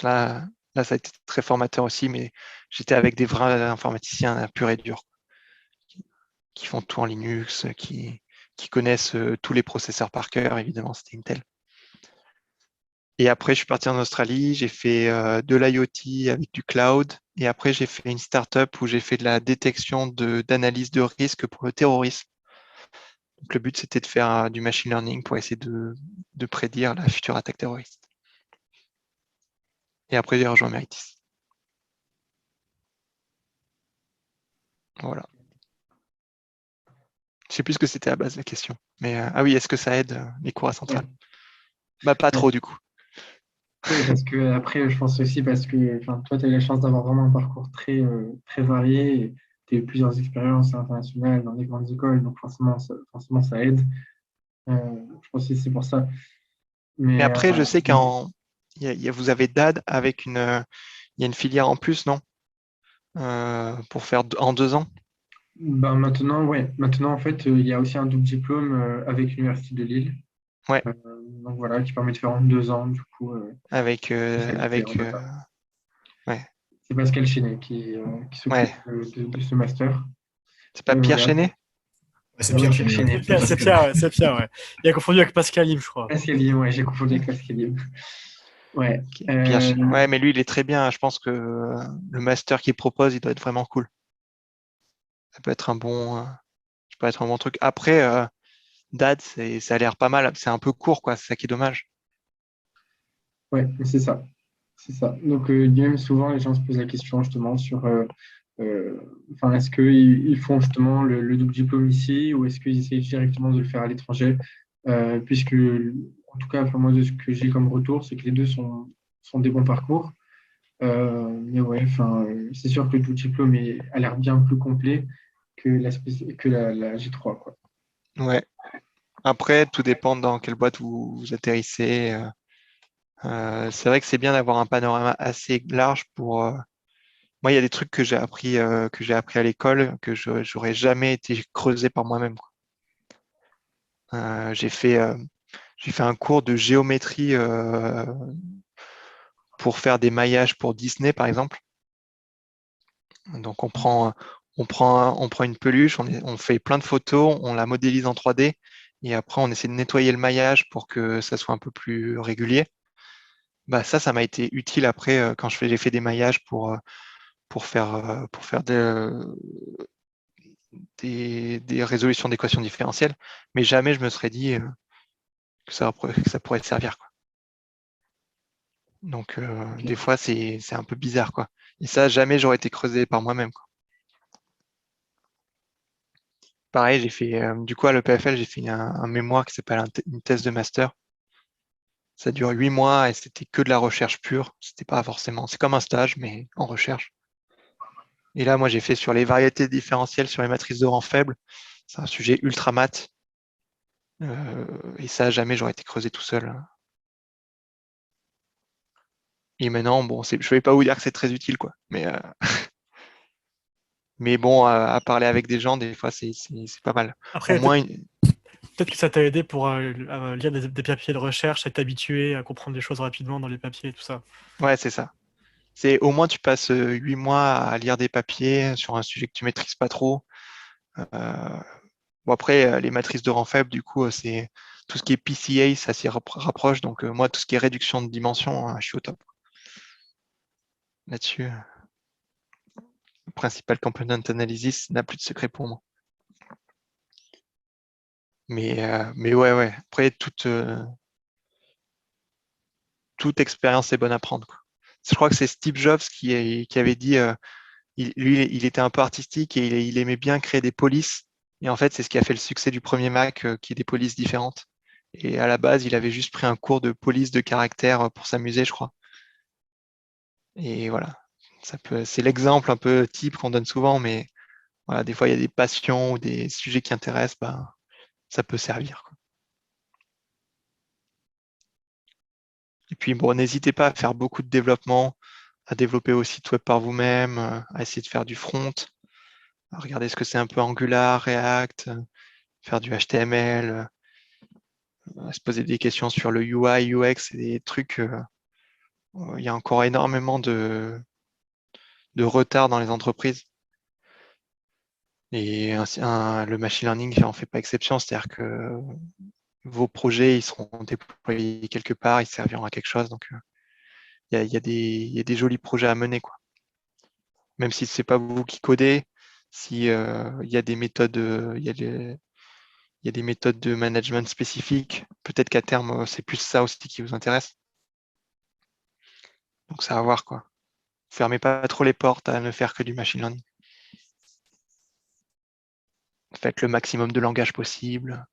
là, ça a été très formateur aussi, mais j'étais avec des vrais informaticiens purs et durs, qui font tout en Linux, qui connaissent tous les processeurs par cœur, évidemment, c'était Intel. Et après, je suis parti en Australie, j'ai fait de l'IoT avec du cloud, et après, j'ai fait une startup où j'ai fait de la détection d'analyse de risque pour le terrorisme. Donc, le but, c'était de faire du machine learning pour essayer de prédire la future attaque terroriste. Et après, j'ai rejoint Meritis. Voilà. Je sais plus ce que c'était à base la question. Mais ah oui, est-ce que ça aide les cours à Centrale? Bah pas trop du coup. Oui, parce que après, je pense aussi parce que enfin, toi, tu as eu la chance d'avoir vraiment un parcours très varié. Tu as eu plusieurs expériences internationales dans des grandes écoles, donc forcément, ça aide. Je pense que c'est pour ça. Mais Mais après, je sais vous avez DAD avec il y a une filière en plus, non? Pour faire en 2 ans. ben, maintenant, ouais. Maintenant, en fait, il y a aussi un double diplôme avec l'Université de Lille. Ouais, Euh, donc voilà, qui permet de faire en 2 ans, du coup, avec spécialité en avec data. ouais, C'est Pascal Chenet qui s'occupe ouais. de ce master. C'est pas Pierre Voilà. Chenet? Ouais, c'est Ah oui, Pierre Pierre Chénier, ouais. Chenet. C'est Pierre, ouais, c'est Pierre, ouais. Il a confondu avec Pascal Lim, je crois. Pascal Lim, ouais, j'ai confondu avec Pascal Lim. Ouais. Ok, Pierre Chenet. Ouais, mais lui, il est très bien. Je pense que le master qu'il propose, il doit être vraiment cool. Ça peut être un bon truc. Après, DAD, ça a l'air pas mal. C'est un peu court, quoi. C'est ça qui est dommage. Ouais, c'est ça. C'est ça. Donc, même souvent, les gens se posent la question justement sur enfin, est-ce qu'ils font justement le double diplôme ici ou est-ce qu'ils essayent directement de le faire à l'étranger? Puisque, en tout cas, enfin, moi, de ce que j'ai comme retour, c'est que les deux sont des bons parcours. Mais ouais, enfin, c'est sûr que le double diplôme a l'air bien plus complet que la G3, quoi. Ouais. Après, tout dépend dans quelle boîte vous atterrissez. C'est vrai que c'est bien d'avoir un panorama assez large Moi, il y a des trucs que j'ai appris à l'école que j'aurais jamais été creusé par moi-même, quoi. J'ai fait un cours de géométrie pour faire des maillages pour Disney, par exemple. Donc, on prend une peluche, on fait plein de photos, on la modélise en 3D et après, on essaie de nettoyer le maillage pour que ça soit un peu plus régulier. Bah, ça m'a été utile après quand j'ai fait des maillages pour faire des résolutions d'équations différentielles. Mais jamais je me serais dit que ça pourrait te servir, quoi. Donc, des fois, c'est un peu bizarre, quoi. Et ça, jamais j'aurais été creusé par moi-même, quoi. Pareil, du coup, à l'EPFL, j'ai fait un mémoire qui s'appelle une thèse de master. Ça dure 8 mois et c'était que de la recherche pure. C'était pas forcément, c'est comme un stage, mais en recherche. Et là, moi, j'ai fait sur les variétés différentielles sur les matrices de rang faible. C'est un sujet ultra maths. Et ça, jamais j'aurais été creusé tout seul. Et maintenant, bon, je vais pas vous dire que c'est très utile, quoi. Mais bon, à parler avec des gens, des fois, c'est pas mal. Au Après, moins, peut-être que ça t'a aidé pour lire des papiers de recherche, à t'habituer à comprendre des choses rapidement dans les papiers et tout ça. ouais, c'est ça. C'est au moins tu passes 8 mois à lire des papiers sur un sujet que tu maîtrises pas trop. Euh, bon après, les matrices de rang faible, du coup, c'est tout ce qui est PCA, ça s'y rapproche. Donc moi, tout ce qui est réduction de dimension, je suis au top là-dessus. Le principal component analysis n'a plus de secret pour moi. Mais ouais. Après, toute expérience est bonne à prendre, quoi. Je crois que c'est Steve Jobs qui avait dit, lui, il était un peu artistique et il aimait bien créer des polices. Et en fait, c'est ce qui a fait le succès du premier Mac, qui est des polices différentes. Et à la base, il avait juste pris un cours de police de caractère pour s'amuser, je crois. Et voilà, c'est l'exemple un peu type qu'on donne souvent, mais voilà, des fois, il y a des passions ou des sujets qui intéressent, bah, ça peut servir, quoi. Et puis, bon, n'hésitez pas à faire beaucoup de développement, à développer vos sites web par vous-même, à essayer de faire du front, à regarder ce que c'est un peu Angular, React, faire du HTML, à se poser des questions sur le UI, UX et des trucs. Il y a encore énormément de retard dans les entreprises. Et le machine learning en fait pas exception, c'est-à-dire que vos projets ils seront déployés quelque part, ils serviront à quelque chose. Donc il y a des jolis projets à mener, quoi. Même si c'est pas vous qui codez, si il y a des méthodes, il y a des méthodes de management spécifiques, peut-être qu'à terme c'est plus ça aussi qui vous intéresse. Donc ça va voir, quoi. Fermez pas trop les portes à ne faire que du machine learning. Faites le maximum de langages possible.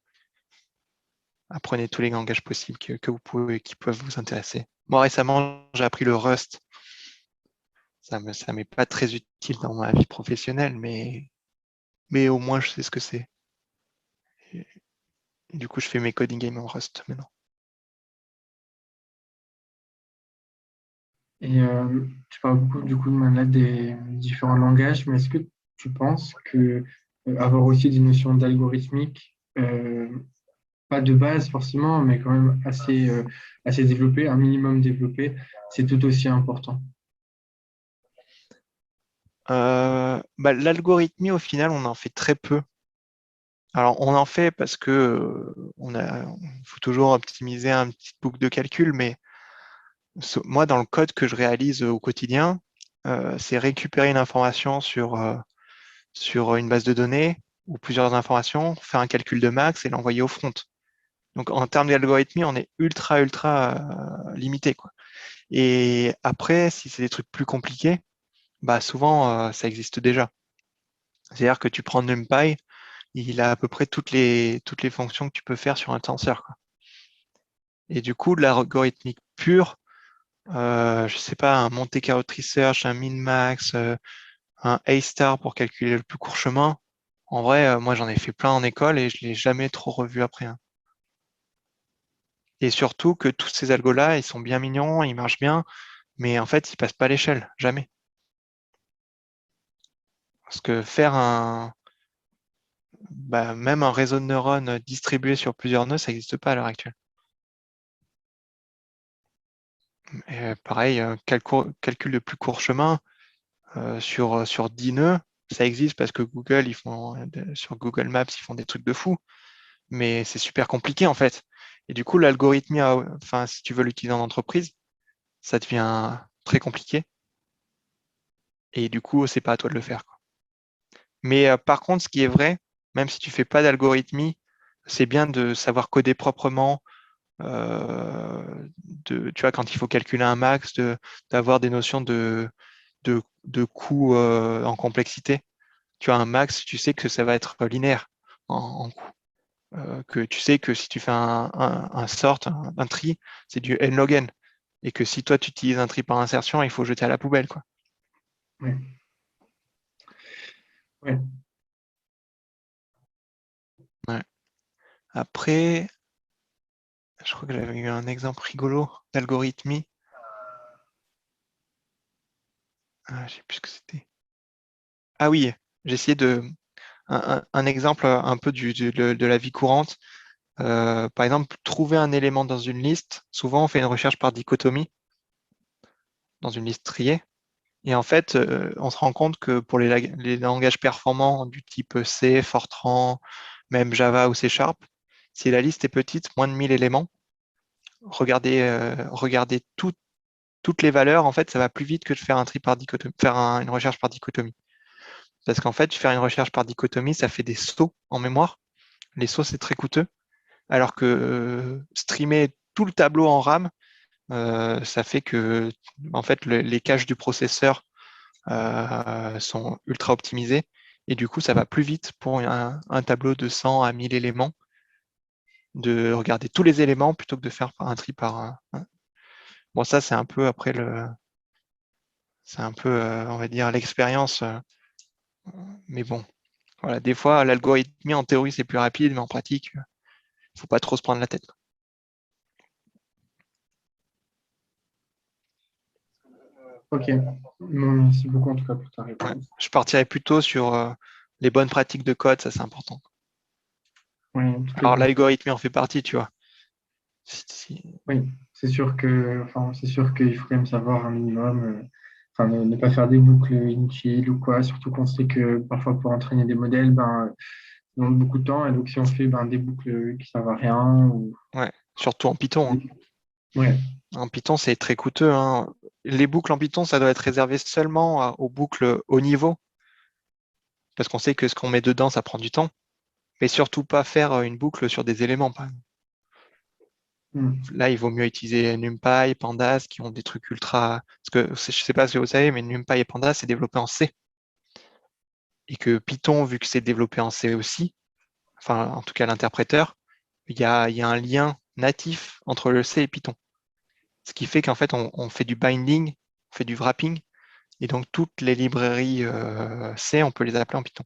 Apprenez tous les langages possibles que vous pouvez, qui peuvent vous intéresser. Moi, récemment, j'ai appris le Rust. Ça m'est pas très utile dans ma vie professionnelle, mais au moins, je sais ce que c'est. Et du coup, je fais mes coding games en Rust maintenant. Et tu parles beaucoup du coup maintenant des différents langages, mais est-ce que tu penses que avoir aussi des notions d'algorithmique, pas de base forcément, mais quand même assez développées, un minimum développé, c'est tout aussi important? Bah, l'algorithmie, au final, on en fait très peu. Alors, on en fait parce que faut toujours optimiser un petit boucle de calcul, mais moi, dans le code que je réalise au quotidien, c'est récupérer une information sur une base de données ou plusieurs informations, faire un calcul de max et l'envoyer au front. Donc, en termes d'algorithmie, on est ultra limité, quoi. Et après, si c'est des trucs plus compliqués, bah souvent, ça existe déjà. C'est-à-dire que tu prends NumPy, il a à peu près toutes les fonctions que tu peux faire sur un tenseur, quoi. Et du coup, de l'algorithmique pure, je sais pas, un Monte Carlo Research, un min-max, un A-star pour calculer le plus court chemin. En vrai, moi j'en ai fait plein en école et je l'ai jamais trop revu après, hein. Et surtout que tous ces algos-là, ils sont bien mignons, ils marchent bien, mais en fait, ils passent pas l'échelle, jamais. Parce que faire même un réseau de neurones distribué sur plusieurs nœuds, ça n'existe pas à l'heure actuelle. Et pareil, calcul de plus court chemin sur 10 nœuds, ça existe parce que Google, sur Google Maps, ils font des trucs de fou, mais c'est super compliqué en fait. Et du coup, l'algorithme, enfin, si tu veux l'utiliser en entreprise, ça devient très compliqué. Et du coup, c'est pas à toi de le faire, quoi. Mais par contre, ce qui est vrai, même si tu fais pas d'algorithmie, c'est bien de savoir coder proprement. Tu vois, quand il faut calculer un max, d'avoir des notions de coût en complexité. Tu as un max, tu sais que ça va être linéaire en coût. Que tu sais que si tu fais un sort, un tri, c'est du n log n. Et que si toi tu utilises un tri par insertion, il faut jeter à la poubelle, quoi. Ouais. Ouais. Ouais. Après, je crois que j'avais eu un exemple rigolo d'algorithmie. Je sais plus ce que c'était. Ah oui, j'ai essayé un exemple un peu de la vie courante. Par exemple, trouver un élément dans une liste. Souvent, on fait une recherche par dichotomie dans une liste triée. Et en fait, on se rend compte que pour les langages performants du type C, Fortran, même Java ou C Sharp, si la liste est petite, moins de 1000 éléments, regardez toutes les valeurs, en fait, ça va plus vite que de faire un tri par dichotomie, une recherche par dichotomie. Parce qu'en fait, faire une recherche par dichotomie, ça fait des sauts en mémoire. Les sauts, c'est très coûteux. Alors que streamer tout le tableau en RAM, ça fait que en fait, les caches du processeur sont ultra optimisés. Et du coup, ça va plus vite pour un tableau de 100 à 1000 éléments de regarder tous les éléments plutôt que de faire un tri par un. Bon, ça, c'est un peu après c'est un peu, on va dire, l'expérience. Mais bon, voilà, des fois, l'algorithmie, en théorie, c'est plus rapide, mais en pratique, il ne faut pas trop se prendre la tête. Ok. Bon, merci beaucoup en tout cas pour ta Ouais. réponse. Je partirais plutôt sur les bonnes pratiques de code, ça c'est important. Ouais, toutes les Alors bonnes- l'algorithmie en fait partie, tu vois. Oui, c'est sûr que, enfin, c'est sûr qu'il faut quand même savoir un minimum, enfin, ne pas faire des boucles inutiles ou quoi, surtout qu'on sait que parfois pour entraîner des modèles, ben, ça demande beaucoup de temps, et donc si on fait ben, des boucles qui servent à rien, ou... Ouais, surtout en Python, hein. Ouais, En Python, c'est très coûteux, hein. Les boucles en Python, ça doit être réservé seulement aux boucles haut niveau, parce qu'on sait que ce qu'on met dedans, ça prend du temps. Mais surtout pas faire une boucle sur des éléments, par exemple. hmm, Là, il vaut mieux utiliser NumPy, Pandas, qui ont des trucs ultra. Parce que je sais pas si vous savez, mais NumPy et Pandas, c'est développé en C. Et que Python, vu que c'est développé en C aussi, enfin, en tout cas, l'interpréteur, il y a un lien natif entre le C et Python. Ce qui fait qu'en fait, on fait du binding, on fait du wrapping, et donc toutes les librairies C, on peut les appeler en Python.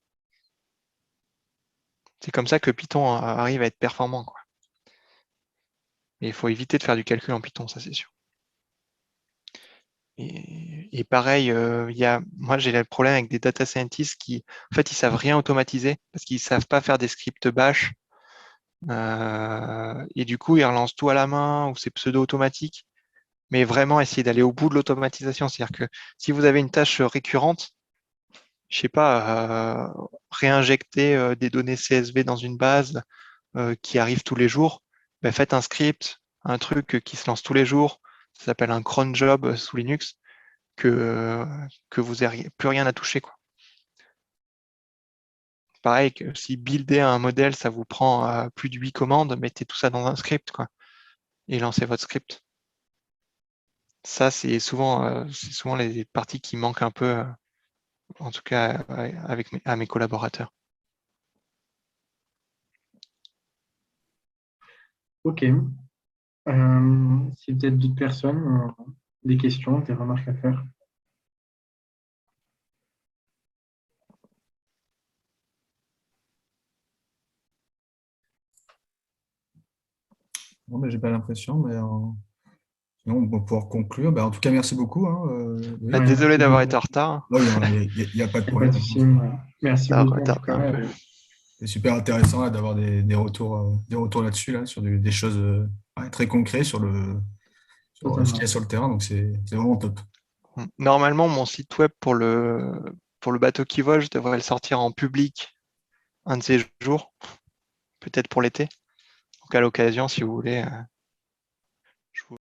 C'est comme ça que Python arrive à être performant, quoi. Mais il faut éviter de faire du calcul en Python, ça c'est sûr. Et pareil, moi j'ai le problème avec des data scientists qui, en fait, ils savent rien automatiser parce qu'ils savent pas faire des scripts bash. Et du coup, ils relancent tout à la main ou c'est pseudo-automatique. Mais vraiment essayer d'aller au bout de l'automatisation. C'est-à-dire que si vous avez une tâche récurrente, je sais pas, réinjecter des données CSV dans une base qui arrive tous les jours, ben, faites un script, un truc qui se lance tous les jours. Ça s'appelle un cron job sous Linux que, que vous n'ayez plus rien à toucher, quoi. Pareil que si builder un modèle, ça vous prend plus de 8 commandes, mettez tout ça dans un script, quoi, et lancez votre script. Ça, c'est souvent les parties qui manquent un peu, en tout cas à mes collaborateurs. ok. Si peut-être d'autres personnes ont des questions, des remarques à faire. Non, mais j'ai pas l'impression, mais Sinon, on va pouvoir conclure. En tout cas, merci beaucoup. Hein, Bah, Loïc. désolé merci d'avoir beaucoup. été en retard. Ouais, il y a pas de Il n'y a pas de problème. souci. Merci Ça beaucoup en retarde tout un cas. peu. C'est super intéressant là, d'avoir des retours là-dessus, là, sur des choses ouais, très concrètes sur ce qu'il y Totalement. a sur le terrain. Donc, c'est vraiment top. Normalement, mon site web pour le bateau qui vole, je devrais le sortir en public un de ces jours, peut-être pour l'été. Donc à l'occasion, si vous voulez,